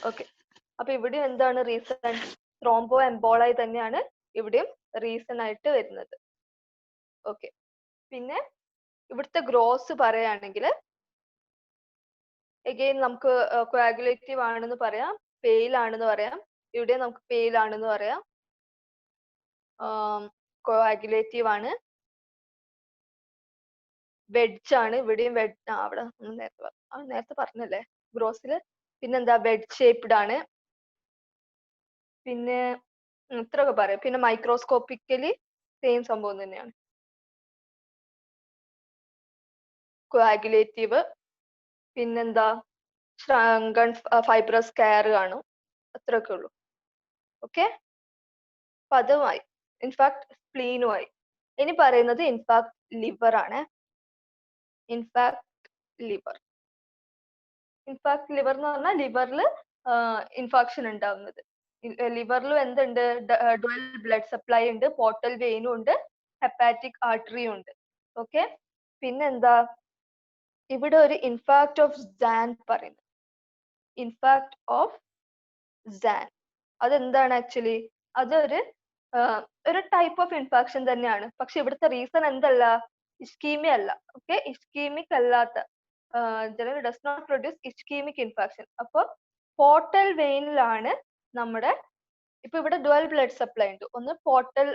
Okay, അപ്പൊ ഇവിടെ എന്താണ് റീസൺ? ത്രോംബോ എംബോളായി തന്നെയാണ് ഇവിടെയും റീസൺ ആയിട്ട് വരുന്നത്. ഓക്കെ, പിന്നെ ഇവിടുത്തെ ഗ്രോസ് പറയുകയാണെങ്കിൽ എഗെയിൻ നമുക്ക് കോയാഗുലേറ്റീവ് ആണെന്ന് പറയാം, പെയിൽ ആണെന്ന് പറയാം. ഇവിടെ നമുക്ക് പെയിൽ ആണെന്ന് പറയാം, കോയാഗുലേറ്റീവ് ആണ്, വെഡ്ജ് ആണ്. ഇവിടെയും വെഡ്ജ്, അവിടെ നേരത്തെ പറഞ്ഞല്ലേ ഗ്രോസില്. പിന്നെന്താ, വെഡ്ജ് ഷേപ്ഡ് ആണ്. പിന്നെ ഇത്രയൊക്കെ പറയാം. പിന്നെ മൈക്രോസ്കോപ്പിക്കലി സെയിം സംഭവം തന്നെയാണ്. കോയാഗുലേറ്റീവ്, പിന്നെന്താ ഷ്രാങ്കൺ ഫൈബ്രസ് കെയർ കാണും. അത്രയൊക്കെ ഉള്ളൂ. ഓക്കെ, അപ്പൊ അതുമായി ഇൻഫാക്ട് സ്പ്ലീനുമായി. ഇനി പറയുന്നത് ഇൻഫാക്ട് ലിവർ ആണ്. ഇൻഫാക്ട് ലിവർ എന്ന് പറഞ്ഞാൽ ലിവറിൽ ഇൻഫാക്ഷൻ ഉണ്ടാവുന്നത്. ലിവറിലും എന്തുണ്ട്? ഡുവൽ ബ്ലഡ് സപ്ലൈ ഉണ്ട്, പോർട്ടൽ വെയിനും ഉണ്ട്, ഹെപ്പാറ്റിക് ആർട്ടറിയും ഉണ്ട്. ഓക്കെ, പിന്നെന്താ ഇവിടെ ഒരു ഇൻഫാക്ട് ഓഫ് സാൻ പറയുന്നത്. ഇൻഫാക്ട് ഓഫ് സാൻ അതെന്താണ് ആക്ച്വലി? അതൊരു ടൈപ്പ് ഓഫ് ഇൻഫാക്ഷൻ തന്നെയാണ്. പക്ഷെ ഇവിടുത്തെ റീസൺ എന്തല്ല? ഇസ്കീമിയ അല്ല. ഓക്കെ, ഇസ്കീമിക് അല്ലാത്ത general does not produce ischaemic infarction. അപ്പോൾ പോർട്ടൽ വെയിനിലാണ് നമ്മുടെ ഇപ്പൊ ഇവിടെ ഡുവൽ ബ്ലഡ് സപ്ലൈ ഉണ്ട്. ഒന്ന് പോർട്ടൽ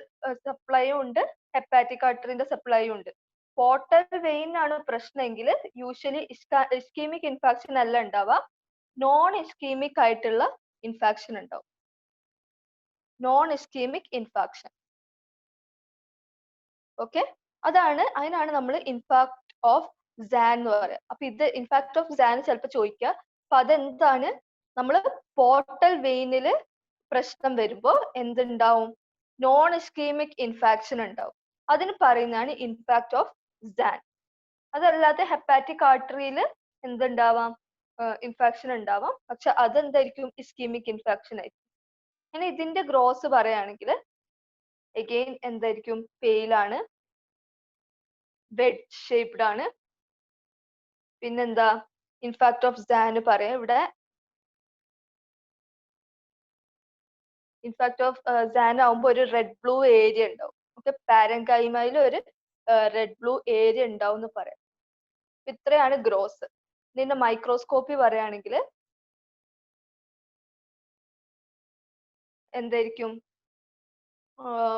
സപ്ലൈയും ഉണ്ട്, ഹെപ്പാറ്റിക് ആർട്ടറിന്റെ സപ്ലൈയും ഉണ്ട്. പോർട്ടൽ വെയിനാണ് പ്രശ്നമെങ്കിൽ യൂഷ്വലി ഇസ്കീമിക് ഇൻഫാക്ഷൻ അല്ല ഉണ്ടാവുക, നോൺ ഇസ്കീമിക് ആയിട്ടുള്ള ഇൻഫാക്ഷൻ ഉണ്ടാവും. Non ischemic infarction. ഓക്കെ, അതിനാണ് നമ്മൾ ഇൻഫാക്ട് ഓഫ് സാൻ എന്ന് പറയുക. അപ്പൊ ഇത് ഇൻഫാക്ട് ഓഫ് സാൻ ചിലപ്പോൾ ചോദിക്കുക. അപ്പൊ അതെന്താണ്? നമ്മൾ പോർട്ടൽ വെയിനില് പ്രശ്നം വരുമ്പോൾ എന്തുണ്ടാവും? നോൺ ഇസ്കീമിക് ഇൻഫാക്ഷൻ ഉണ്ടാവും. അതിന് പറയുന്നതാണ് ഇൻഫാക്ട് ഓഫ് സാൻ. അതല്ലാതെ ഹെപ്പാറ്റിക് ആർട്ടറിയിൽ എന്തുണ്ടാവാം? ഇൻഫാക്ഷൻ ഉണ്ടാവാം, പക്ഷെ അതെന്തായിരിക്കും? ഇസ്കീമിക് ഇൻഫാക്ഷൻ ആയിരിക്കും. ഇനി ഇതിന്റെ ഗ്രോസ് പറയുകയാണെങ്കിൽ എഗെയിൻ എന്തായിരിക്കും? പെയിലാണ്, വെഡ്ജ് ഷേപ്ഡ് ആണ്. പിന്നെന്താ ഇൻഫാക്ട് ഓഫ് സാൻ പറയാം. ഇവിടെ ഇൻഫാക്ട് ഓഫ് സാൻ ആവുമ്പോൾ ഒരു റെഡ് ബ്ലൂ ഏരിയ ഉണ്ടാവും. ഓക്കെ, പാരൻകൈമയിൽ ഒരു റെഡ് ബ്ലൂ ഏരിയ ഉണ്ടാവും എന്ന് പറയാം. ഇത്രയാണ് ഗ്രോസ്. ഇതിന്റെ മൈക്രോസ്കോപ്പി പറയുകയാണെങ്കിൽ എന്തായിരിക്കും?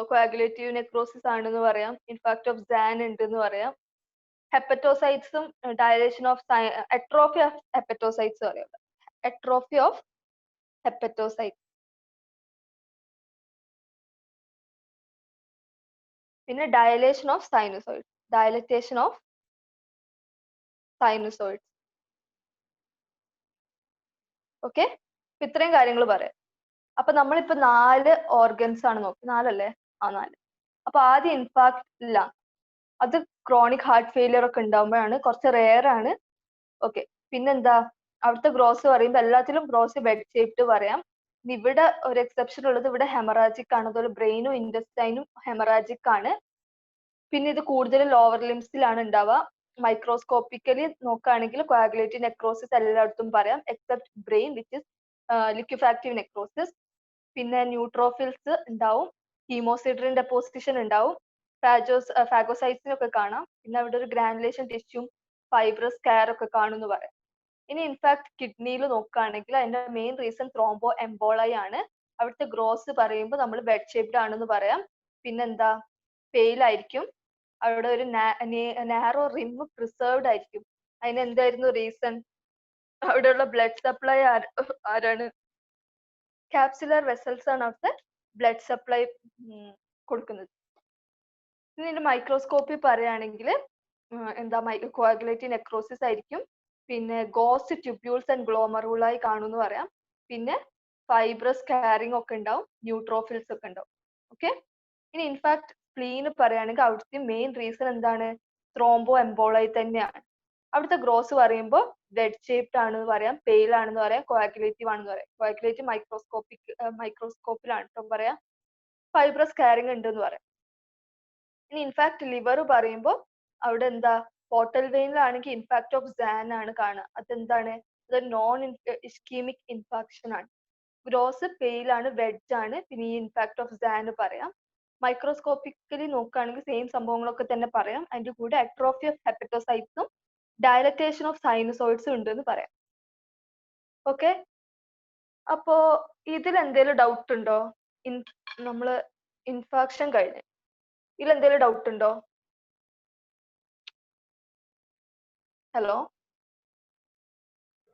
കോയാഗുലേറ്റീവ് നെക്രോസിസ് ആണെന്ന് പറയാം, ഇൻഫാക്ട് ഓഫ് സാൻ ഉണ്ടെന്ന് പറയാം. ഹെപ്പറ്റോസൈറ്റ്സും dilation of atrophy of hepatocytes പറയാം. Atrophy of hepatocytes. പിന്നെ dilation of sinusoid, dilatation of sinusoids. Okay, ഇത്രയും കാര്യങ്ങൾ പറയാം. അപ്പൊ നമ്മളിപ്പോ 4 ഓർഗൻസ് ആണ് നോക്കി. 4 അല്ലേ? 4. അപ്പൊ ആദ്യം ഇൻഫാക്ട് ഇല്ല, അത് ക്രോണിക് ഹാർട്ട് ഫെയിലിയർ ഒക്കെ ഉണ്ടാകുമ്പോഴാണ്, കുറച്ച് റെയർ ആണ്. ഓക്കെ, പിന്നെന്താ അവിടുത്തെ ഗ്രോസ് പറയുമ്പോൾ എല്ലാത്തിലും ഗ്രോസ് വെഡ് ഷേപ്ഡ് പറയാം. ഇവിടെ ഒരു എക്സെപ്ഷൻ ഉള്ളത്, ഇവിടെ ഹെമറാജിക് ആണ്. അതുപോലെ ബ്രെയിനും ഇൻഡസ്റ്റൈനും ഹെമറാജിക് ആണ്. പിന്നെ ഇത് കൂടുതലും ലോവർ ലിംസിലാണ് ഉണ്ടാവുക. മൈക്രോസ്കോപ്പിക്കലി നോക്കുകയാണെങ്കിൽ കോയാഗുലേറ്റീവ് നെക്രോസിസ് എല്ലായിടത്തും പറയാം, except brain which is liquefactive necrosis. പിന്നെ ന്യൂട്രോഫിൽസ് ഉണ്ടാവും, ഹീമോസിഡറിൻ ഡെപ്പോസിഷൻ ഉണ്ടാവും, ഫാഗോസൈറ്റ്സിനൊക്കെ കാണാം. പിന്നെ അവിടെ ഒരു ഗ്രാനുലേഷൻ ടിഷ്യൂ, ഫൈബ്രസ് കെയർ ഒക്കെ കാണുമെന്ന് പറയാം. ഇനി ഇൻഫാക്ട് കിഡ്നിയിൽ നോക്കുകയാണെങ്കിൽ അതിന്റെ മെയിൻ റീസൺ ത്രോംബോ എംബോളായി ആണ്. അവിടുത്തെ ഗ്രോസ് പറയുമ്പോൾ നമ്മൾ വെഡ് ഷേപ്ഡ് ആണെന്ന് പറയാം. പിന്നെന്താ പെയിൽ ആയിരിക്കും, അവിടെ ഒരു നാരോ റിം പ്രിസർവ്ഡ് ആയിരിക്കും. അതിന് എന്തായിരുന്നു റീസൺ? അവിടെയുള്ള ബ്ലഡ് സപ്ലൈ ആരാണ്? കാപ്സുലർ വെസൽസ് ആണ് അവിടുത്തെ ബ്ലഡ് സപ്ലൈ കൊടുക്കുന്നത്. ഇനി ഇതിന്റെ മൈക്രോസ്കോപ്പി പറയുകയാണെങ്കിൽ എന്താ കോയാഗുലേറ്റീവ് നെക്രോസിസ് ആയിരിക്കും. പിന്നെ ഗോസ്റ്റ് ട്യൂബ്യൂൾസ് ആൻഡ് ഗ്ലോമറുകളായി കാണുമെന്ന് പറയാം. പിന്നെ ഫൈബ്രസ് കാരിങ് ഒക്കെ ഉണ്ടാവും, ന്യൂട്രോഫിൽസ് ഒക്കെ ഉണ്ടാവും. ഓക്കെ, ഇനി ഇൻഫാക്ട് സ്പ്ലീൻ പറയുകയാണെങ്കിൽ അവിടുത്തെ മെയിൻ റീസൺ എന്താണ്? ത്രോംബോ എംബോളായി തന്നെയാണ്. അവിടുത്തെ ഗ്രോസ് പറയുമ്പോൾ വെഡ് ഷേപ്ഡ് ആണെന്ന് പറയാം, പെയിൽ ആണെന്ന് പറയാം, കോയാഗുലേറ്റീവ് ആണെന്ന് പറയാം. കോയാഗുലേറ്റീവ് മൈക്രോസ്കോപ്പിലാണ് കേട്ടോ പറയാം. ഫൈബ്രസ് കാരിങ് ഉണ്ട് എന്ന് പറയാം. ഇനി ഇൻഫാക്ട് ലിവർ പറയുമ്പോൾ അവിടെ എന്താ? പോർട്ടൽ വെയിനിലാണെങ്കിൽ ഇൻഫാക്ട് ഓഫ് സാൻ ആണ് കാണുക. അതെന്താണ്? അത് നോൺ ഇസ്കീമിക് ഇൻഫാക്ഷൻ ആണ്. ഗ്രോസ് പെയിൽ ആണ്, വെഡ്ജ് ആണ്, പിന്നെ ഈ ഇൻഫാക്ട് ഓഫ് സാൻ പറയാം. മൈക്രോസ്കോപ്പിക്കലി നോക്കുകയാണെങ്കിൽ സെയിം സംഭവങ്ങളൊക്കെ തന്നെ പറയാം. അതിന്റെ കൂടെ അട്രോഫി ഓഫ് ഹെപ്പറ്റോസൈറ്റ്സും ഡയലറ്റേഷൻ ഓഫ് സൈനസോയിഡ്സും ഉണ്ട് എന്ന് പറയാം. ഓക്കെ, അപ്പോ ഇതിൽ എന്തെങ്കിലും ഡൗട്ട് ഉണ്ടോ? നമ്മള് ഇൻഫാക്ഷൻ കഴിഞ്ഞ് ഇതിൽ എന്തെങ്കിലും ഡൗട്ട് ഉണ്ടോ? ഹലോ.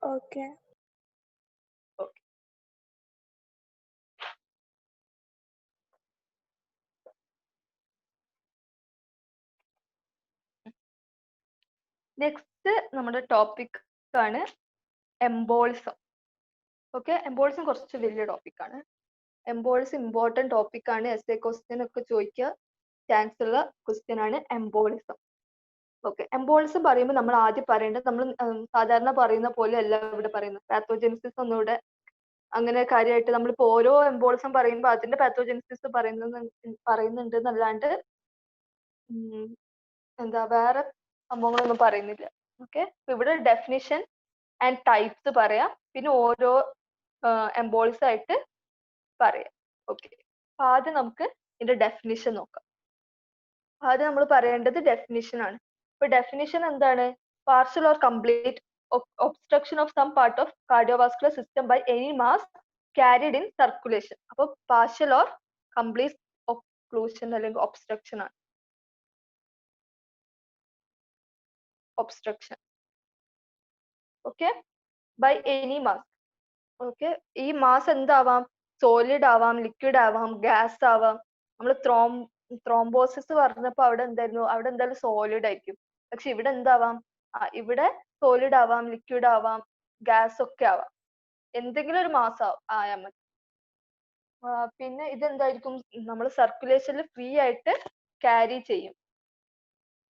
ഓക്കെ. നെക്സ്റ്റ് നമ്മുടെ ടോപ്പിക് ആണ് എംബോളിസം. ഓക്കെ, എംബോളിസം കുറച്ച് വലിയ ടോപ്പിക് ആണ്. എംബോളിസം ഇമ്പോർട്ടൻറ്റ് ടോപ്പിക് ആണ്. എസ്എ ക്വസ്റ്റ്യൻ ഒക്കെ ചോദിക്കുക ചാൻസ് ഉള്ള ക്വസ്റ്റ്യൻ ആണ് എംബോളിസം. ഓക്കെ, എംബോളിസം പറയുമ്പോൾ നമ്മൾ ആദ്യം പറയേണ്ടത്, നമ്മൾ സാധാരണ പറയുന്ന പോലെ അല്ല ഇവിടെ പറയുന്നത്. പാത്തോജെനിസിസ് ഒന്നും ഇവിടെ അങ്ങനെ കാര്യമായിട്ട് നമ്മളിപ്പോൾ ഓരോ എംബോളിസം പറയുമ്പോൾ അതിന്റെ പാത്തോജെനിസിസ് പറയുന്നുണ്ട് എന്നല്ലാണ്ട് എന്താ വേറെ സംഭവങ്ങളൊന്നും പറയുന്നില്ല. ഓക്കെ, ഇവിടെ ഡെഫിനിഷൻ ആൻഡ് ടൈപ്സ് പറയാം, പിന്നെ ഓരോ എംബോളിസം ആയിട്ട് പറയാം. ഓക്കെ, അപ്പൊ ആദ്യം നമുക്ക് ഇതിന്റെ ഡെഫിനിഷൻ നോക്കാം. ആദ്യം നമ്മൾ പറയേണ്ടത് ഡെഫിനിഷൻ ആണ്. ഇപ്പൊ ഡെഫിനിഷൻ എന്താണ്? Partial or complete obstruction of some part of cardiovascular system by any mass carried in circulation. അപ്പൊ പാർഷ്യൽ ഓർ കംപ്ലീറ്റ് ഒക്ലൂഷൻ അല്ലെങ്കിൽ ഒബ്സ്ട്രക്ഷൻ ആണ്. Obstruction. Okay, by any mass. Okay, ഈ മാസ് എന്താവാം? സോളിഡ് ആവാം, liquid ആവാം, gas ആവാം. നമ്മൾ thrombosis പറഞ്ഞപ്പോൾ അവിടെ എന്തായിരുന്നു? അവിടെ എന്തായാലും സോളിഡ് ആയിരിക്കും. പക്ഷെ ഇവിടെ എന്താവാം? ഇവിടെ സോളിഡ് ആവാം, ലിക്വിഡ് ആവാം, ഗ്യാസ് ഒക്കെ ആവാം. എന്തെങ്കിലും ഒരു മാസ് ആയാൽ മതി. പിന്നെ ഇതെന്തായിരിക്കും? നമ്മൾ സർക്കുലേഷനിൽ ഫ്രീ ആയിട്ട് ക്യാരി ചെയ്യും.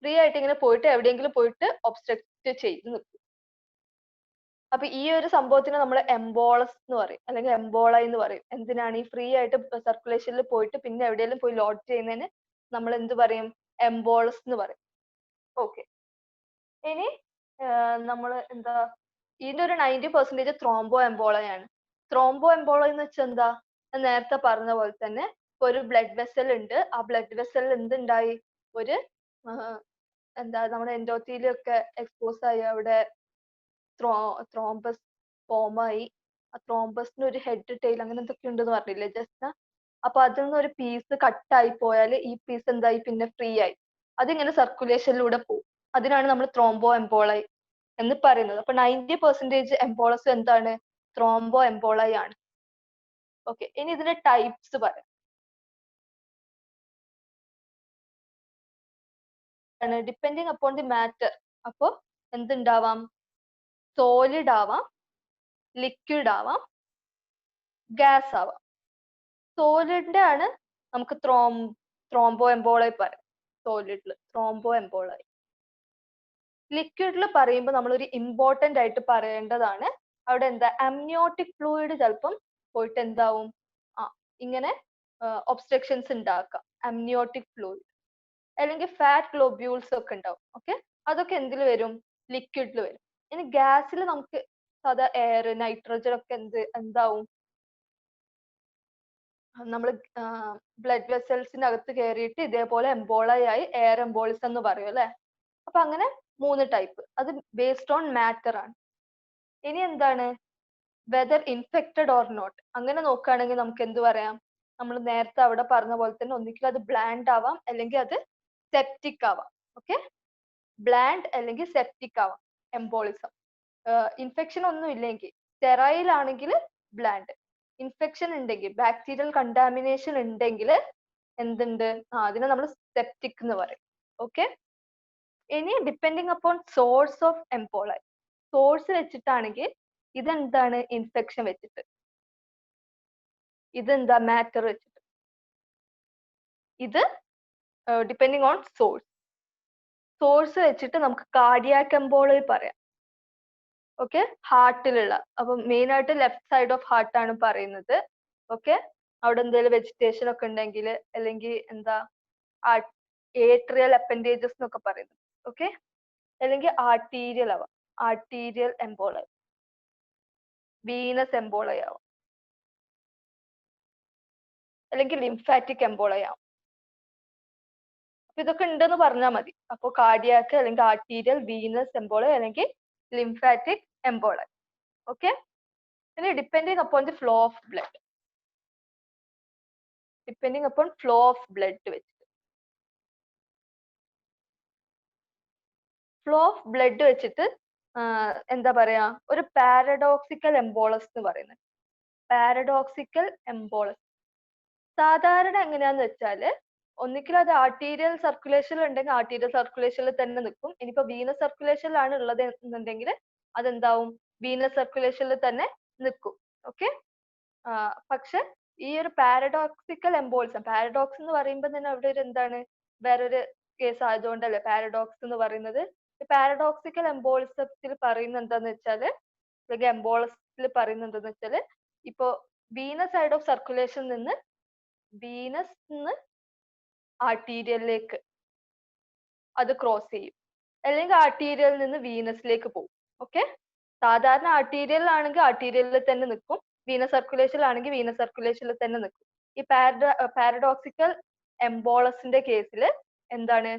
ഫ്രീ ആയിട്ട് ഇങ്ങനെ പോയിട്ട് എവിടെയെങ്കിലും പോയിട്ട് ഒബ്സ്ട്രക്ട് ചെയ്ത് നിൽക്കും. അപ്പൊ ഈ ഒരു സംഭവത്തിന് നമ്മൾ എംബോളസ് എന്ന് പറയും, അല്ലെങ്കിൽ എംബോള എന്ന് പറയും. എന്തിനാണ്? ഈ ഫ്രീ ആയിട്ട് സർക്കുലേഷനിൽ പോയിട്ട് പിന്നെ എവിടെയെങ്കിലും പോയി ലോഡ് ചെയ്യുന്നതിന് നമ്മൾ എന്ത് പറയും? എംബോളസ് എന്ന് പറയും. ഓക്കെ, ഇനി നമ്മൾ എന്താ, ഇതിന്റെ ഒരു 90% ത്രോംബോ എംബോളയാണ്. ത്രോംബോ എംബോള എന്ന് വെച്ചാൽ എന്താ? നേരത്തെ പറഞ്ഞ പോലെ തന്നെ ഒരു ബ്ലഡ് വെസൽ ഉണ്ട്. ആ ബ്ലഡ് വെസലിൽ എന്തുണ്ടായി? ഒരു എന്താ, നമ്മുടെ എൻഡോത്തീലിയം ഒക്കെ എക്സ്പോസ് ആയി അവിടെ ത്രോംബസ് ഫോം ആയി. ആ ത്രോംബസിന് ഒരു ഹെഡ് ടെയിൽ അങ്ങനെ എന്തൊക്കെ ഉണ്ടെന്ന് പറഞ്ഞില്ലേ ജസ്റ്റ്? അപ്പൊ അതിൽ നിന്ന് ഒരു പീസ് കട്ടായി പോയാൽ ഈ പീസ് എന്തായി? പിന്നെ ഫ്രീ ആയി. അതിങ്ങനെ സർക്കുലേഷനിലൂടെ പോകും. അതിനാണ് നമ്മൾ ത്രോംബോ എംബോളൈ എന്ന് പറയുന്നത്. അപ്പൊ 90% എംബോളസ് എന്താണ്? ത്രോംബോ എംബോളൈ ആണ്. ഓക്കെ, ഇനി ഇതിന്റെ ടൈപ്സ് പറയാം. Depending upon the matter. അപ്പൊ എന്തുണ്ടാവാം? സോളിഡ് ആവാം, ലിക്വിഡ് ആവാം, ഗ്യാസ് ആവാം. സോളിഡിന്റെ ആണ് നമുക്ക് ത്രോംബോ എംബോളൈ പറയാം. സോളിഡില് ത്രോംബോ എംബോളൈ. ലിക്വിഡിൽ പറയുമ്പോൾ നമ്മൾ ഒരു ഇമ്പോർട്ടന്റ് ആയിട്ട് പറയേണ്ടതാണ്, അവിടെ എന്താ? അമ്നിയോട്ടിക് ഫ്ലൂയിഡ് ചിലപ്പം പോയിട്ട് എന്താവും? ഇങ്ങനെ ഒബ്സ്ട്രക്ഷൻസ് ഉണ്ടാക്കാം. അമ്നിയോട്ടിക് ഫ്ലൂയിഡ് അല്ലെങ്കിൽ ഫാറ്റ് ഗ്ലോബ്യൂൾസ് ഒക്കെ ഉണ്ടാവും. ഓക്കെ, അതൊക്കെ എന്തിൽ വരും? ലിക്വിഡിൽ വരും. ഇനി ഗ്യാസിൽ നമുക്ക് സാധാ എയർ, നൈട്രജൻ ഒക്കെ എന്താവും? നമ്മൾ ബ്ലഡ് വെസൽസിനകത്ത് കയറിയിട്ട് ഇതേപോലെ എംബോളായി എയർ എംബോളിസം എന്ന് പറയും അല്ലെ? അപ്പൊ അങ്ങനെ 3 ടൈപ്പ്. അത് ബേസ്ഡ് ഓൺ മാറ്റർ ആണ്. ഇനി എന്താണ്? Whether infected or not. അങ്ങനെ നോക്കുകയാണെങ്കിൽ നമുക്ക് എന്ത് പറയാം? നമ്മൾ നേരത്തെ അവിടെ പറഞ്ഞ പോലെ തന്നെ ഒന്നിക്കൽ അത് ബ്ലാൻഡ് ആവാം, അല്ലെങ്കിൽ അത് സെപ്റ്റിക് ആവാം. ഓക്കെ, ബ്ലാൻഡ് അല്ലെങ്കിൽ സെപ്റ്റിക് ആവാം എംബോളിസം. ഇൻഫെക്ഷൻ ഒന്നും ഇല്ലെങ്കിൽ, സ്റ്റെറൈൽ ആണെങ്കിൽ ബ്ലാൻഡ്. ഇൻഫെക്ഷൻ ഉണ്ടെങ്കിൽ, ബാക്ടീരിയൽ കണ്ടാമിനേഷൻ ഉണ്ടെങ്കിൽ എന്തുണ്ട്? അതിനെ നമ്മൾ സെപ്റ്റിക് എന്ന് പറയും. ഓക്കെ, ഇനി depending upon source of emboli. Source വെച്ചിട്ടാണെങ്കിൽ ഇതെന്താണ്? ഇൻഫെക്ഷൻ വെച്ചിട്ട്. ഇതെന്താ? മാറ്റർ വെച്ചിട്ട്. ഇത് ഡിപ്പെൻഡിങ് ഓൺ സോഴ്സ്. സോഴ്സ് വെച്ചിട്ട് നമുക്ക് കാർഡിയാക് എംബോളൈ പറയാം. ഓക്കെ, ഹാർട്ടിലുള്ള. അപ്പൊ മെയിൻ ആയിട്ട് ലെഫ്റ്റ് സൈഡ് ഓഫ് ഹാർട്ട് ആണ് പറയുന്നത്. ഓക്കെ, അവിടെ എന്തെങ്കിലും വെജിറ്റേഷൻ ഒക്കെ ഉണ്ടെങ്കിൽ, അല്ലെങ്കിൽ എന്താ ഏട്രിയൽ അപ്പൻഡേജസ് എന്നൊക്കെ പറയുന്നത്. ഓക്കെ, അല്ലെങ്കിൽ ആർട്ടീരിയൽ ആവാം, ആർട്ടീരിയൽ എംബോളൈ. വീനസ് എംബോളയ ആവും, അല്ലെങ്കിൽ ലിംഫാറ്റിക് എംബോളയ ആവും. അപ്പൊ ഇതൊക്കെ ഉണ്ടെന്ന് പറഞ്ഞാൽ മതി. അപ്പോൾ കാർഡിയാക്ക് അല്ലെങ്കിൽ ആർട്ടീരിയൽ, വീനസ് എംബോളയ അല്ലെങ്കിൽ ലിംഫാറ്റിക് എംബോളയ. ഓക്കെ, ഇനി depending upon the flow of blood, depending upon flow of blood വെച്ചിട്ട്, ഫ്ലോ ഓഫ് ബ്ലഡ് വെച്ചിട്ട് എന്താ പറയാ, ഒരു പാരഡോക്സിക്കൽ എംബോളസ് എന്ന് പറയുന്നത്. പാരഡോക്സിക്കൽ എംബോളസ് സാധാരണ എങ്ങനെയാന്ന് വെച്ചാല്, ഒന്നിക്കലും അത് ആർട്ടീരിയൽ സർക്കുലേഷനിൽ ഉണ്ടെങ്കിൽ ആർട്ടീരിയൽ സർക്കുലേഷനിൽ തന്നെ നിൽക്കും. ഇനിയിപ്പോ വീനസ് സർക്കുലേഷനിലാണ് ഉള്ളത് എന്നുണ്ടെങ്കിൽ അതെന്താവും, വീനസ് സർക്കുലേഷനിൽ തന്നെ നിൽക്കും. ഓക്കെ, പക്ഷെ ഈ ഒരു പാരഡോക്സിക്കൽ എംബോളിസം, പാരഡോക്സ് എന്ന് പറയുമ്പോൾ തന്നെ അവിടെ ഒരു എന്താണ്, വേറൊരു കേസ് ആയതുകൊണ്ടല്ലേ പാരഡോക്സ് എന്ന് പറയുന്നത്. പാരഡോക്സിക്കൽ എംബോളിസത്തിൽ പറയുന്നത് എന്താന്ന് വെച്ചാല്, അല്ലെങ്കിൽ എംബോളസിൽ പറയുന്നത് എന്താന്ന് വെച്ചാല്, ഇപ്പോ വീനസ് സൈഡ് ഓഫ് സർക്കുലേഷനിൽ നിന്ന് ആർട്ടീരിയലിലേക്ക് അത് ക്രോസ് ചെയ്യും, അല്ലെങ്കിൽ ആർട്ടീരിയലിൽ നിന്ന് വീനസിലേക്ക് പോകും. ഓക്കെ, സാധാരണ ആർട്ടീരിയൽ ആണെങ്കിൽ ആർട്ടീരിയലിൽ തന്നെ നിൽക്കും, വീനസ് സർക്കുലേഷൻ ആണെങ്കിൽ വീനസ് സർക്കുലേഷനിൽ തന്നെ നിൽക്കും. ഈ പാരഡോക്സിക്കൽ എംബോളസിന്റെ കേസിൽ എന്താണ്,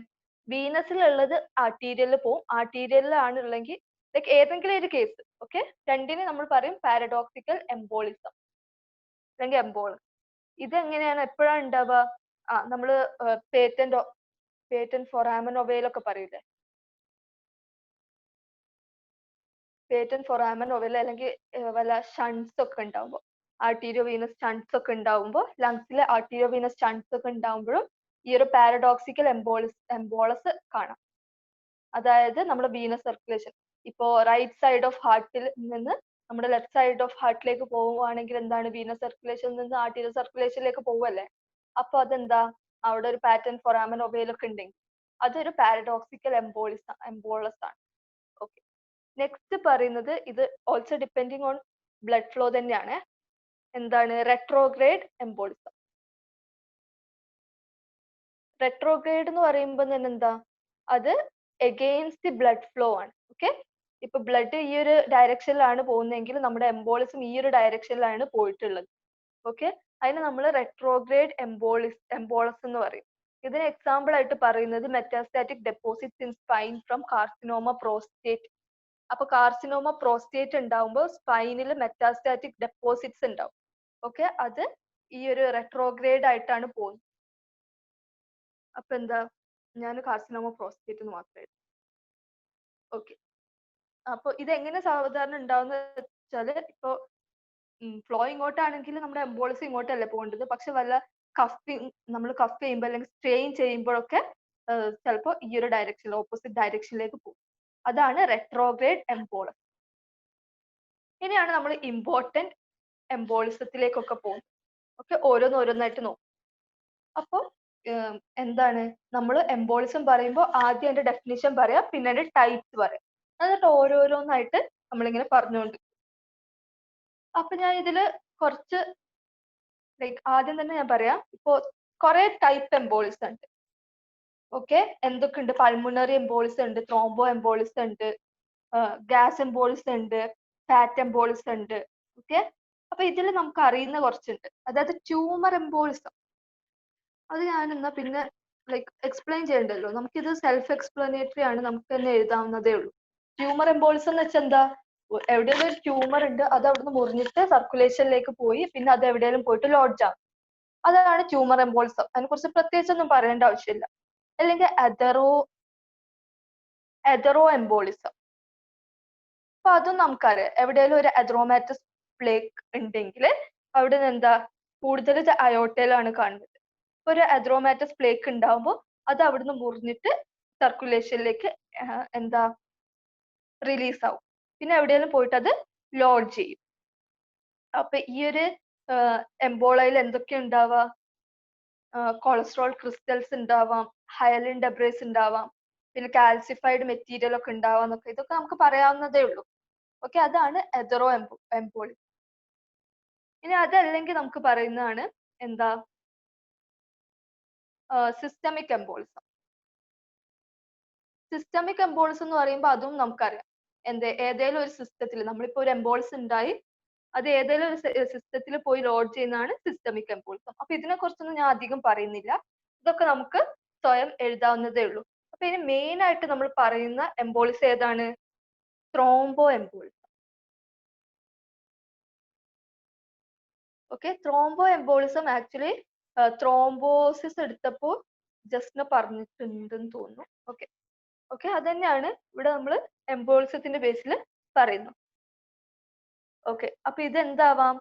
വീനസിലുള്ളത് ആർട്ടീരിയലിൽ പോവും, ആർട്ടീരിയലിലാണ് ഉള്ളെങ്കിൽ ലൈക്ക് ഏതെങ്കിലും ഒരു കേസ്. ഓക്കെ, രണ്ടിനെ നമ്മൾ പറയും പാരഡോക്സിക്കൽ എംബോളിസം അല്ലെങ്കിൽ എംബോളം. ഇത് എങ്ങനെയാണ്, എപ്പോഴാണ് ഉണ്ടാവുക, നമ്മള് പേറ്റന്റ് ഫൊറാമൻ ഒവയിലൊക്കെ പറയില്ലേ, പേറ്റന്റ് ഫൊറാമൻ ഒവയിൽ അല്ലെങ്കിൽ വല്ല ഷൺസ് ഒക്കെ ഉണ്ടാവുമ്പോൾ, ആർട്ടീരിയോ വീനസ് ഷൺസ് ഒക്കെ ഉണ്ടാവുമ്പോൾ, ലങ്സിലെ ആർട്ടീരിയോ വീനസ് ഷൺസ് ഒക്കെ ഉണ്ടാവുമ്പോഴും ഈ ഒരു പാരഡോക്സിക്കൽ എംബോളസ് കാണാം. അതായത് നമ്മുടെ വീനസ് സർക്കുലേഷൻ ഇപ്പോ റൈറ്റ് സൈഡ് ഓഫ് ഹാർട്ടിൽ നിന്ന് നമ്മുടെ ലെഫ്റ്റ് സൈഡ് ഓഫ് ഹാർട്ടിലേക്ക് പോവുകയാണെങ്കിൽ എന്താണ്, വീനസ് സർക്കുലേഷനിൽ നിന്ന് ആർട്ടീരിയൽ സർക്കുലേഷനിലേക്ക് പോവല്ലേ. അപ്പൊ അതെന്താ, അവിടെ ഒരു പാറ്റേൺ ഫൊറാമൻ ഒവയിലൊക്കെ ഉണ്ടെങ്കിൽ അതൊരു പാരഡോക്സിക്കൽ എംബോളസ് ആണ്. ഓക്കെ, നെക്സ്റ്റ് പറയുന്നത്, ഇത് also depending on blood flow തന്നെയാണ്. എന്താണ്, റെട്രോഗ്രേഡ് എംബോളിസം. റെട്രോഗ്രേഡ് എന്ന് പറയുമ്പോൾ തന്നെ എന്താ, അത് എഗെയിൻസ്റ്റ് ബ്ലഡ് ഫ്ലോ ആണ്. ഓക്കെ, ഇപ്പൊ ബ്ലഡ് ഈ ഒരു ഡയറക്ഷനിലാണ് പോകുന്നതെങ്കിൽ നമ്മുടെ എംബോളിസം ഈ ഒരു ഡയറക്ഷനിലാണ് പോയിട്ടുള്ളത്. ഓക്കെ, അതിന് നമ്മൾ റെട്രോഗ്രേഡ് എംബോളസ് എന്ന് പറയും. ഇതിന് എക്സാമ്പിൾ ആയിട്ട് പറയുന്നത് metastatic deposits in spine from carcinoma prostate. അപ്പൊ കാർസിനോമ പ്രോസ്റ്റേറ്റ് ഉണ്ടാവുമ്പോൾ സ്പൈനിൽ മെറ്റാസ്റ്റാറ്റിക് ഡെപ്പോസിറ്റ്സ് ഉണ്ടാവും. ഓക്കെ, അത് ഈ ഒരു റെട്രോഗ്രേഡ് ആയിട്ടാണ് പോകുന്നത്. അപ്പൊ എന്താ, ഞാൻ കാർസിനോമ പ്രോസ്റ്റേറ്റ് എന്ന് മാത്രമേ. ഓക്കെ, അപ്പൊ ഇതെങ്ങനെ സാധാരണ ഉണ്ടാവുന്ന വെച്ചാല്, ഇപ്പൊ ഫ്ലോ ഇങ്ങോട്ടാണെങ്കിൽ നമ്മുടെ എംബോളിസം ഇങ്ങോട്ടല്ലേ പോകേണ്ടത്, പക്ഷെ വല്ല നമ്മൾ കഫ് ചെയ്യുമ്പോൾ അല്ലെങ്കിൽ സ്ട്രെയിൻ ചെയ്യുമ്പോഴൊക്കെ ചിലപ്പോൾ ഈ ഒരു ഡയറക്ഷനിൽ, ഓപ്പോസിറ്റ് ഡയറക്ഷനിലേക്ക് പോകും. അതാണ് റെട്രോഗ്രേഡ് എംബോളസ്. ഇനിയാണ് നമ്മൾ ഇമ്പോർട്ടന്റ് എംബോളിസത്തിലേക്കൊക്കെ പോകുന്നത്. ഓക്കെ, ഓരോന്നായിട്ട് നോക്കും. അപ്പൊ എന്താണ്, നമ്മൾ എംബോളിസം പറയുമ്പോൾ ആദ്യം അതിന്റെ ഡെഫിനിഷൻ പറയാം, പിന്നെ അതിന്റെ ടൈപ്സ് പറയാം, എന്നിട്ട് ഓരോന്നായിട്ട് നമ്മളിങ്ങനെ പറഞ്ഞുകൊണ്ട്. അപ്പൊ ഞാൻ ഇതില് കുറച്ച് ലൈക്ക് ആദ്യം തന്നെ ഞാൻ പറയാം, ഇപ്പോ കുറെ ടൈപ്പ് എംബോളിസം ഉണ്ട്. ഓക്കെ, എന്തൊക്കെ ഉണ്ട്, പൾമുണറി എംബോളിസം ഉണ്ട്, ത്രോംബോ എംബോളിസം ഉണ്ട്, ഗ്യാസ് എംബോളിസം ഉണ്ട്, ഫാറ്റ് എംബോളിസം ഉണ്ട്. ഓക്കെ, അപ്പൊ ഇതിൽ നമുക്ക് അറിയുന്ന കുറച്ചുണ്ട്. അതായത് ട്യൂമർ എംബോളിസം, അത് ഞാൻ എന്നാ പിന്നെ ലൈക്ക് എക്സ്പ്ലെയിൻ ചെയ്യണ്ടല്ലോ, നമുക്കിത് സെൽഫ് എക്സ്പ്ലനേറ്ററി ആണ്, നമുക്ക് തന്നെ എഴുതാവുന്നതേ ഉള്ളൂ. ട്യൂമർ എംബോളിസം എന്ന് വെച്ചാൽ എന്താ, എവിടെയെങ്കിലും ഒരു ട്യൂമർ ഉണ്ട്, അത് അവിടുന്ന് മുറിഞ്ഞിട്ട് സർക്കുലേഷനിലേക്ക് പോയി പിന്നെ അത് എവിടെയെങ്കിലും പോയിട്ട് ലോഡ്ജ് ആവും. അതാണ് ട്യൂമർ എംബോളിസം. അതിനെ കുറിച്ച് പ്രത്യേകിച്ചൊന്നും പറയേണ്ട ആവശ്യമില്ല. അല്ലെങ്കിൽ എതറോ എംബോളിസം, അപ്പൊ അതും നമുക്കറിയാം, എവിടെയെങ്കിലും ഒരു അദ്രോമാറ്റസ് പ്ലേക്ക് ഉണ്ടെങ്കിൽ അവിടെ നിന്ന് എന്താ, കൂടുതൽ അയോട്ടയിലാണ് കാണുന്നത്. ഒരു അദ്രോമാറ്റസ് പ്ലേക്ക് ഉണ്ടാവുമ്പോൾ അത് അവിടുന്ന് മുറിഞ്ഞിട്ട് സർക്കുലേഷനിലേക്ക് എന്താ റിലീസ് ആവും, പിന്നെ എവിടെയെങ്കിലും പോയിട്ട് അത് ലോഡ് ചെയ്യും. അപ്പൊ ഈ ഒരു എംബോളയിൽ എന്തൊക്കെ ഉണ്ടാവുക, കൊളസ്ട്രോൾ ക്രിസ്റ്റൽസ് ഉണ്ടാവാം, ഹയലിൻ ഡെബ്രേസ് ഉണ്ടാവാം, പിന്നെ കാൽസിഫൈഡ് മെറ്റീരിയൽ ഒക്കെ ഉണ്ടാവാന്നൊക്കെ, ഇതൊക്കെ നമുക്ക് പറയാവുന്നതേ ഉള്ളൂ. ഓക്കെ, അതാണ് എതറോ എംബോളി. ഇനി അതല്ലെങ്കിൽ നമുക്ക് പറയുന്നതാണ് എന്താ, സിസ്റ്റമിക് എംബോളിസം. സിസ്റ്റമിക് എംബോളിസം എന്ന് പറയുമ്പോൾ അതും നമുക്കറിയാം, ഏതേലും ഒരു സിസ്റ്റത്തിൽ നമ്മളിപ്പോ ഒരു എംബോളിസം ഉണ്ടായി, അത് ഏതെങ്കിലും ഒരു സിസ്റ്റത്തിൽ പോയി ലോഡ് ചെയ്യുന്നതാണ് സിസ്റ്റമിക് എംബോളിസം. അപ്പൊ ഇതിനെ കുറിച്ചൊന്നും ഞാൻ അധികം പറയുന്നില്ല, ഇതൊക്കെ നമുക്ക് സ്വയം എഴുതാവുന്നതേ ഉള്ളൂ. അപ്പൊ ഇനി മെയിൻ ആയിട്ട് നമ്മൾ പറയുന്ന എംബോളിസം ഏതാണ്? Thrombo embolism. Okay, thrombo embolism actually thrombosis എടുത്തപ്പോൾ ജസ്റ്റ് പറഞ്ഞിട്ടുണ്ടെന്ന് തോന്നുന്നു. ഓക്കെ ഓക്കെ, അത് തന്നെയാണ് ഇവിടെ നമ്മൾ എംബോളിസത്തിന്റെ ബേസിൽ പറയുന്നു. ഓക്കെ, അപ്പൊ ഇതെന്താവാം?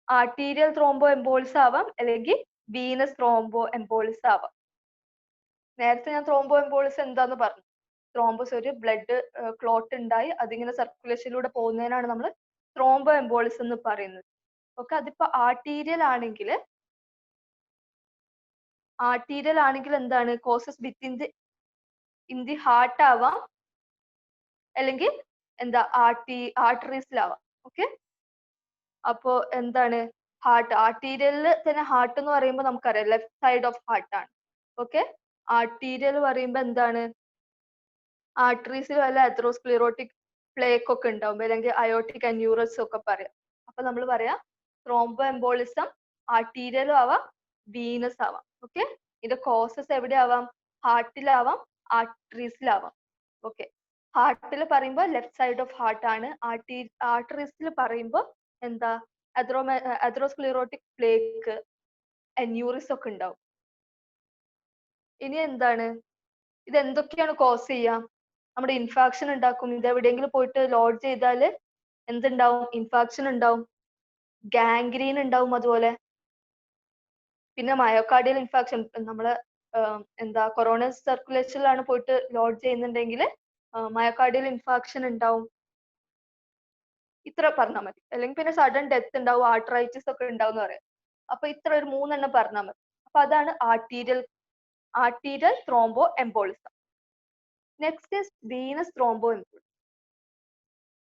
ആർട്ടീരിയൽ ത്രോംബോ എംബോളിസം ആവാം, അല്ലെങ്കിൽ വീനസ് ത്രോംബോ എംബോളിസം ആവാം. നേരത്തെ ഞാൻ ത്രോംബോ എംബോളിസം എന്താന്ന് പറഞ്ഞു. ത്രോംബോസ് ഒരു ബ്ലഡ് ക്ലോട്ട് ഉണ്ടായി അതിങ്ങനെ സർക്കുലേഷനിലൂടെ പോകുന്നതിനാണ് നമ്മൾ ത്രോംബോ എംബോളിസം എന്ന് പറയുന്നത്. ഓക്കെ, അതിപ്പോ ആർട്ടീരിയൽ ആണെങ്കിൽ എന്താണ്? കോസസ് വിത്തിൻ ദി ഹാർട്ട് ആവാം, അല്ലെങ്കിൽ എന്താ ആർട്ടറീസിലാവാം. ഓക്കെ, അപ്പോ എന്താണ് ആർട്ടീരിയലിൽ തന്നെ ഹാർട്ട് എന്ന് പറയുമ്പോൾ നമുക്കറിയാം ലെഫ്റ്റ് സൈഡ് ഓഫ് ഹാർട്ട് ആണ്. ഓക്കെ, ആർട്ടീരിയൽ പറയുമ്പോൾ എന്താണ്? ആർട്ടറീസിൽ വല്ല അത്രോസ്ക്ലിറോട്ടിക് പ്ലേക്ക് ഒക്കെ ഉണ്ടാവും, അല്ലെങ്കിൽ അയോട്ടിക് അന്യൂറസ് ഒക്കെ പറയാം. അപ്പൊ നമ്മൾ പറയാം ത്രോംബോ എംബോളിസം ആർട്ടീരിയലും ആവാം, വീനസ് ആവാം. ഓക്കെ, ഇതിന്റെ കോസസ് എവിടെ ആവാം? ഹാർട്ടിലാവാം, ആർട്ടറീസിലാവാം. ഓക്കെ, ഹാർട്ടിൽ പറയുമ്പോൾ ലെഫ്റ്റ് സൈഡ് ഓഫ് ഹാർട്ട് ആണ്. ആർട്ടറീസിൽ പറയുമ്പോൾ എന്താ? അത്രോസ്ക്ലിറോട്ടിക് പ്ലേക്ക്, അന്യൂറിസ് ഒക്കെ ഉണ്ടാവും. ഇനി എന്താണ്? ഇത് എന്തൊക്കെയാണ് കോസ് ചെയ്യാം? നമ്മുടെ ഇൻഫാക്ഷൻ ഉണ്ടാക്കും. ഇത് എവിടെയെങ്കിലും പോയിട്ട് ലോഡ് ചെയ്താൽ എന്തുണ്ടാവും? ഇൻഫാക്ഷൻ ഉണ്ടാവും, ഗാംഗ്രീൻ ഉണ്ടാവും, അതുപോലെ പിന്നെ മയോകാർഡിയൽ ഇൻഫാക്ഷൻ. നമ്മള് എന്താ കൊറോണസ് സർക്കുലേഷനിലാണ് പോയിട്ട് ലോഡ് ചെയ്യുന്നുണ്ടെങ്കിൽ മയോകാർഡിയൽ ഇൻഫാക്ഷൻ ഉണ്ടാവും. ഇത്ര പറഞ്ഞാൽ മതി. അല്ലെങ്കിൽ പിന്നെ സഡൻ ഡെത്ത് ഉണ്ടാവും, ആർട്ടറൈറ്റിസ് ഒക്കെ ഉണ്ടാവും എന്ന് പറയാം. അപ്പൊ ഇത്ര ഒരു 3 പറഞ്ഞാൽ മതി. അപ്പൊ അതാണ് arterial thromboembolism. Next is venous thromboembolism.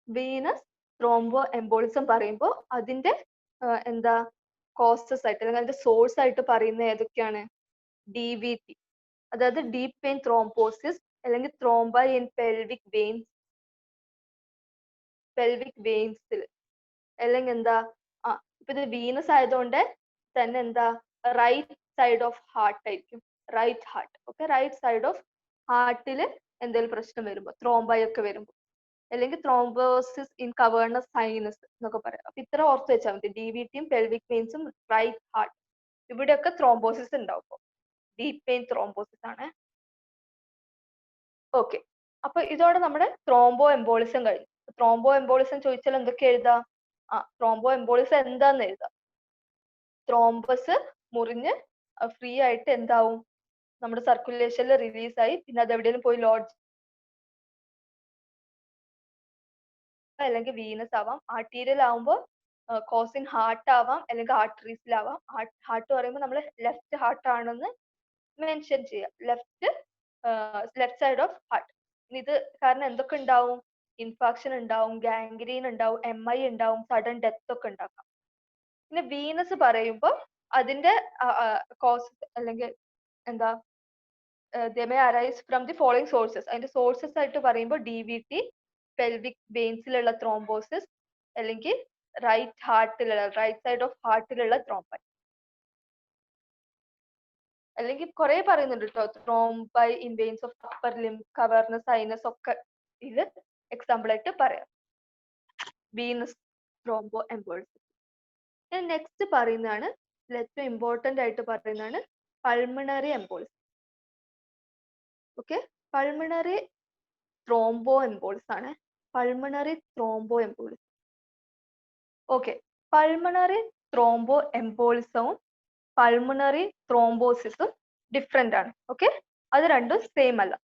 Venous thromboembolism പറയുമ്പോൾ അതിന്റെ എന്താ കോസസ് ആയിട്ട് അല്ലെങ്കിൽ അതിന്റെ സോഴ്സ് ആയിട്ട് പറയുന്ന ഏതൊക്കെയാണ്? DVT, അതായത് ഡീപ് വെയിൻ ത്രോംബോസിസ്, അല്ലെങ്കിൽ ത്രോംബൈ ഇൻ പെൽവിക് വെയിൻസിൽ, അല്ലെങ്കിൽ എന്താ ഇപ്പൊ ഇത് വീനസ് ആയതുകൊണ്ട് തന്നെ എന്താ റൈറ്റ് സൈഡ് ഓഫ് ഹാർട്ട് ആയിരിക്കും, right heart. Okay, right side of ഹാർട്ടിൽ എന്തെങ്കിലും പ്രശ്നം വരുമ്പോൾ, ത്രോംബൈ ഒക്കെ വരുമ്പോൾ, അല്ലെങ്കിൽ ത്രോംബോസിസ് ഇൻ കവേർണസ് സൈനസ് എന്നൊക്കെ പറയാം. അപ്പൊ ഇത്ര ഓർത്ത് വെച്ചാൽ മതി. DVTയും പെൽവിക് വെയിൻസും റൈറ്റ് ഹാർട്ട്, ഇവിടെയൊക്കെ ത്രോംബോസിസ് ഉണ്ടാവും. ഡീപ് വെയിൻ ത്രോംബോസിസ് ആണ്. ഓക്കെ, അപ്പൊ ഇതോടെ നമ്മുടെ ത്രോംബോ എംബോളിസം കഴിഞ്ഞു. ത്രോംബോ എംബോളിസം ചോദിച്ചാൽ എന്തൊക്കെ എഴുതാം? ത്രോംബോ എംബോളിസം എന്താന്ന് എഴുതാം. ത്രോംബസ് മുറിഞ്ഞ് ഫ്രീ ആയിട്ട് എന്താവും? നമ്മുടെ സർക്കുലേഷനിൽ റിലീസ് ആയി, പിന്നെ അത് എവിടെയെങ്കിലും പോയി ലോഡ്ജ്, അല്ലെങ്കിൽ വീനസ് ആവാം. ആർട്ടീരിയൽ ആവുമ്പോൾ കോസിൻ ഹാർട്ട് ആവാം, അല്ലെങ്കിൽ ആർട്ടറീസിലാവാം. ഹാർട്ട് പറയുമ്പോൾ നമ്മൾ ലെഫ്റ്റ് ഹാർട്ട് ആണെന്ന് മെൻഷൻ ചെയ്യാം, ലെഫ്റ്റ് സൈഡ് ഓഫ് ഹാർട്ട്. ഇത് കാരണം എന്തൊക്കെ ഉണ്ടാവും? ഇൻഫാക്ഷൻ ഉണ്ടാവും, ഗാംഗ്രീൻ ഉണ്ടാവും, MI ഉണ്ടാവും, സഡൻ ഡെത്ത് ഒക്കെ ഉണ്ടാക്കാം. പിന്നെ വീനസ് പറയുമ്പോൾ അതിന്റെ കോസസ് അല്ലെങ്കിൽ എന്താ they may arise from the following sources. അതിന്റെ സോഴ്സസ് ആയിട്ട് പറയുമ്പോൾ DVT, പെൽവിക് വെയിൻസിലുള്ള ത്രോംബോസിസ്, അല്ലെങ്കിൽ റൈറ്റ് സൈഡ് ഓഫ് ഹാർട്ടിലുള്ള ത്രോംബൈ, അല്ലെങ്കിൽ കുറെ പറയുന്നുണ്ട് കേട്ടോ. Thrombi in veins of upper limb, cavernous sinus ഒക്കെ ഇത് എക്സാമ്പിൾ ആയിട്ട് പറയാം. Venus thromboembolism. നെക്സ്റ്റ് പറയുന്നതാണ് ഏറ്റവും ഇമ്പോർട്ടന്റ് ആയിട്ട് പറയുന്നതാണ് pulmonary embolism. Okay, pulmonary thromboembolism ആണ്. Pulmonary thromboembolism. Okay, pulmonary ത്രോംബോ എംബോളിസവും പൾമിനറി ത്രോംബോസിസും ഡിഫറെന്റ് ആണ്. ഓക്കെ, അത് രണ്ടും സെയിം അല്ല.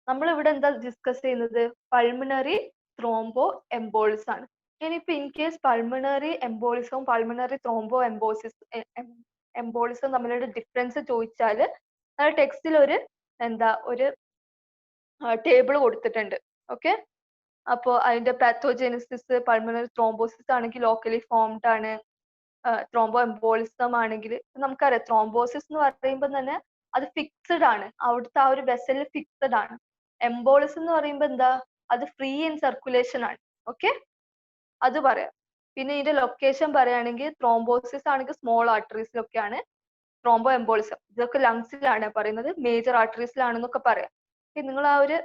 നമ്മൾ ഇവിടെ എന്താ ഡിസ്കസ് ചെയ്യുന്നത്? പൾമിനറി ത്രോംബോ എംബോളിസം ആണ്. ഇനിയിപ്പോ ഇൻ കേസ് പൾമിനറി എംബോളിസവും പൾമിനറി ത്രോംബോ എംബോളിസം തമ്മിലുള്ള ഡിഫറൻസ് ചോദിച്ചാൽ ടെക്സ്റ്റിൽ ഒരു ടേബിൾ കൊടുത്തിട്ടുണ്ട്. ഓക്കെ, അപ്പോൾ അതിന്റെ പാത്തോജെനിസിസ്, പൾമിനറി ത്രോംബോസിസ് ആണെങ്കിൽ ലോക്കലി ഫോംഡ് ആണ്, ത്രോംബോ എംബോളിസം ആണെങ്കിൽ നമുക്കറിയാം ത്രോംബോസിസ് എന്ന് പറയുമ്പോൾ തന്നെ അത് ഫിക്സഡ് ആണ്, അവിടുത്തെ ആ ഒരു വെസലിൽ ഫിക്സഡ് ആണ്. എംബോളിസം എന്ന് പറയുമ്പോൾ എന്താ? അത് ഫ്രീ ഇൻ സർക്കുലേഷൻ ആണ്. ഓക്കെ, അത് പറയാം. പിന്നെ ഇതിന്റെ ലൊക്കേഷൻ പറയുകയാണെങ്കിൽ ത്രോംബോസിസ് ആണെങ്കിൽ സ്മോൾ ആർട്ടറീസിലൊക്കെയാണ് ത്രോംബോ എംബോളിസം. ഇതൊക്കെ ലങ്സിലാണ് പറയുന്നത്, മേജർ ആർട്ടറീസിലാണെന്നൊക്കെ പറയാം. നിങ്ങൾ ആ ഒരു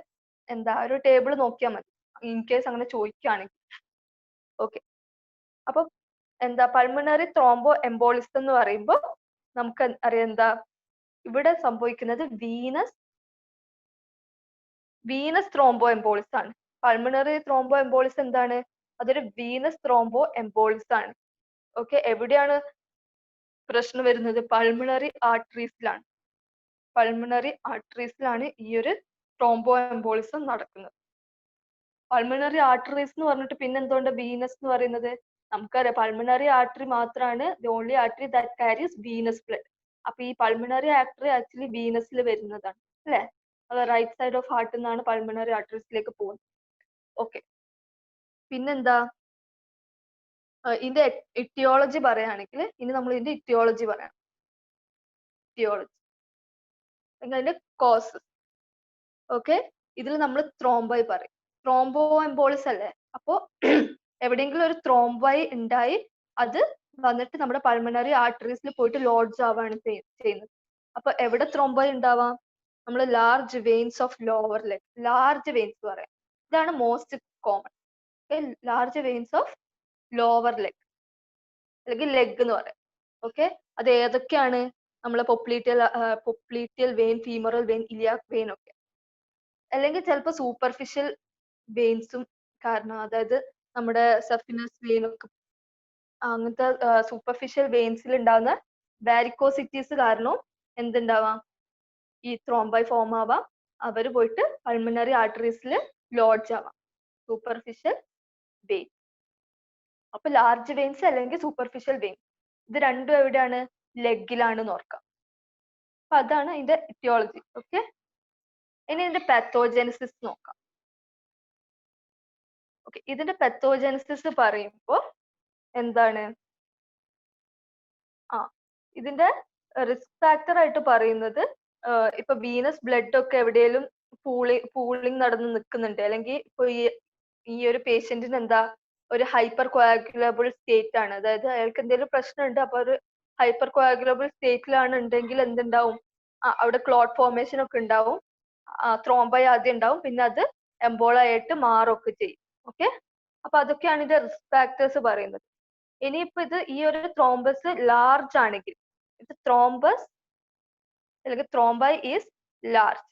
ഒരു ടേബിൾ നോക്കിയാൽ മതി ഇൻ കേസ് അങ്ങനെ ചോദിക്കുകയാണെങ്കിൽ. ഓക്കെ, അപ്പൊ പൾമണറി ത്രോംബോ എംബോളിസം എന്ന് പറയുമ്പോൾ നമുക്ക് അറിയാം ഇവിടെ സംഭവിക്കുന്നത് വീനസ് ത്രോംബോ എംബോളിസ് ആണ്. പൾമണറി ത്രോംബോ എംബോളിസ് എന്താണ്? അതൊരു വീനസ് ത്രോംബോ എംബോളിസ് ആണ്. ഓക്കെ, എവിടെയാണ് പ്രശ്നം വരുന്നത്? പൾമണറി ആർട്ടറീസിലാണ്. പൾമണറി ആർട്ടറീസിലാണ് ഈ ഒരു ത്രോംബോ എംബോളിസം നടക്കുന്നത്. പൾമണറി ആർട്ടറീസ് എന്ന് പറഞ്ഞിട്ട് പിന്നെ എന്തുകൊണ്ട് വീനസ് എന്ന് പറയുന്നത്? നമുക്കറിയാം പൾമണറി ആർട്ടറി മാത്രമാണ് the only artery that carries venous blood. അപ്പൊ ഈ പൾമണറി ആർട്ടറി ആക്ച്വലി വീനസിൽ വരുന്നതാണ് അല്ലെ? അത് റൈറ്റ് സൈഡ് ഓഫ് ഹാർട്ടിൽ നിന്നാണ് പൾമണറി ആർട്ടറീസിലേക്ക് പോകുന്നത്. ഓക്കെ, പിന്നെന്താ ഇതിന്റെ ഇറ്റിയോളജി പറയുകയാണെങ്കിൽ ഇനി നമ്മൾ ഇതിന്റെ ഇറ്റിയോളജി പറയാം. ഇറ്റിയോളജി അതിന്റെ കോസസ്. ഓക്കെ, ഇതിൽ നമ്മൾ ത്രോംബൈ പറയും. ത്രോംബോ എംബോളിസ് അല്ലേ? അപ്പോ എവിടെയെങ്കിലും ഒരു ത്രോംബൈ ഉണ്ടായി അത് വന്നിട്ട് നമ്മുടെ പൾമണറി ആർട്ടറീസിൽ പോയിട്ട് ലോഡ്ജ് ആവാണ് ചെയ്യുന്നത്. അപ്പൊ എവിടെ ത്രോംബൈ ഉണ്ടാവാം? നമ്മൾ large veins of lower leg, large veins പറയാം. ഇതാണ് most common. Large veins of lower leg അല്ലെങ്കിൽ ലെഗ് എന്ന് പറയാം. ഓക്കെ, അത് ഏതൊക്കെയാണ്? നമ്മളെ പൊപ്ലീറ്റിയൽ വെയിൻ, ഫീമറൽ വെയിൻ, ഇലിയാക് വെയിൻ ഒക്കെ. അല്ലെങ്കിൽ ചിലപ്പോൾ സൂപ്പർഫിഷ്യൽ വെയിൻസും കാരണം, അതായത് നമ്മുടെ സഫിനസ് വെയിൻ ഒക്കെ, അങ്ങനത്തെ സൂപ്പർഫിഷ്യൽ വെയിൻസിൽ ഉണ്ടാകുന്ന വാരിക്കോസിറ്റീസ് കാരണവും എന്തുണ്ടാവാം? ഈ ത്രോംബൈ ഫോം ആവാം. അവർ പോയിട്ട് പൾമണറി ആർട്ടറീസിൽ ലോഡ്ജ് ആവാം. Superficial vein. അപ്പൊ ലാർജ് വെയിൻസ് അല്ലെങ്കിൽ സൂപ്പർഫിഷ്യൽ വെയിൻ, ഇത് രണ്ടും എവിടെയാണ്? ലെഗിലാണെന്ന് ഓർക്കാം. അപ്പൊ അതാണ് ഇതിന്റെ ഇറ്റിയോളജി. ഓക്കെ, ഇനി ഇതിന്റെ പാത്തോജെനിസിസ് നോക്കാം. ഓക്കെ, ഇതിന്റെ പാത്തോജെനിസിസ് പറയുമ്പോൾ എന്താണ്? ഇതിന്റെ റിസ്ക് ഫാക്ടർ ആയിട്ട് പറയുന്നത് ഇപ്പൊ വീനസ് ബ്ലഡ് ഒക്കെ എവിടെയെങ്കിലും പൂളിങ് നടന്ന് നിൽക്കുന്നുണ്ട്, അല്ലെങ്കിൽ ഇപ്പൊ ഈ ഒരു പേഷ്യന്റിന് ഒരു ഹൈപ്പർ കോയാഗുലബിൾ സ്റ്റേറ്റ് ആണ്, അതായത് അയാൾക്ക് എന്തെങ്കിലും പ്രശ്നമുണ്ട്, അപ്പൊ ഒരു ഹൈപ്പർ കോയാഗുലബിൾ സ്റ്റേറ്റിലാണ് ഉണ്ടെങ്കിൽ എന്തുണ്ടാവും? അവിടെ ക്ലോട്ട് ഫോർമേഷൻ ഒക്കെ ഉണ്ടാവും, ത്രോംബൈ ആദ്യം ഉണ്ടാവും, പിന്നെ അത് എംബോളായിട്ട് മാറൊക്കെ ചെയ്യും. ഓക്കെ, അപ്പൊ അതൊക്കെയാണ് ഇതിന്റെ റിസ്ക് ഫാക്ടേഴ്സ് പറയുന്നത്. ഇനിയിപ്പോ ഈ ഒരു ത്രോംബസ് ലാർജ് ആണെങ്കിൽ, ഇത് ത്രോംബസ് അല്ലെങ്കിൽ ത്രോംബൈ ഈസ് ലാർജ്,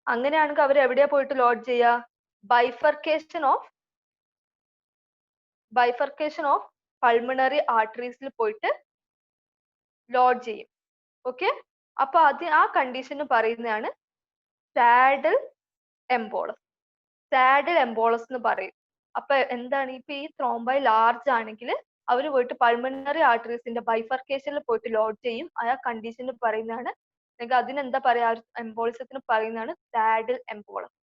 അങ്ങനെയാണെങ്കിൽ അവർ എവിടെയാ പോയിട്ട് ലോഡ് ചെയ്യുക? ബൈഫർക്കേഷൻ ഓഫ് പൾമണറി ആർട്ടറീസിൽ പോയിട്ട് ലോഡ് ചെയ്യും. ഓക്കെ, അപ്പൊ ആ കണ്ടീഷന് പറയുന്നതാണ് സാഡിൽ എംബോളസ്. സാഡിൽ എംബോളസ് എന്ന് പറയും. അപ്പൊ എന്താണ്? ഇപ്പൊ ഈ ത്രോംബൈ ലാർജ് ആണെങ്കിൽ അവർ പോയിട്ട് പൾമണറി ആർട്ടറീസിന്റെ ബൈഫർക്കേഷനിൽ പോയിട്ട് ലോഡ് ചെയ്യും. ആ കണ്ടീഷന് പറയുന്നതാണ്, അല്ലെങ്കിൽ അതിനെന്താ പറയാ, എംബോളിസത്തിന് പറയുന്നതാണ് സാഡിൽ എംബോളസ്.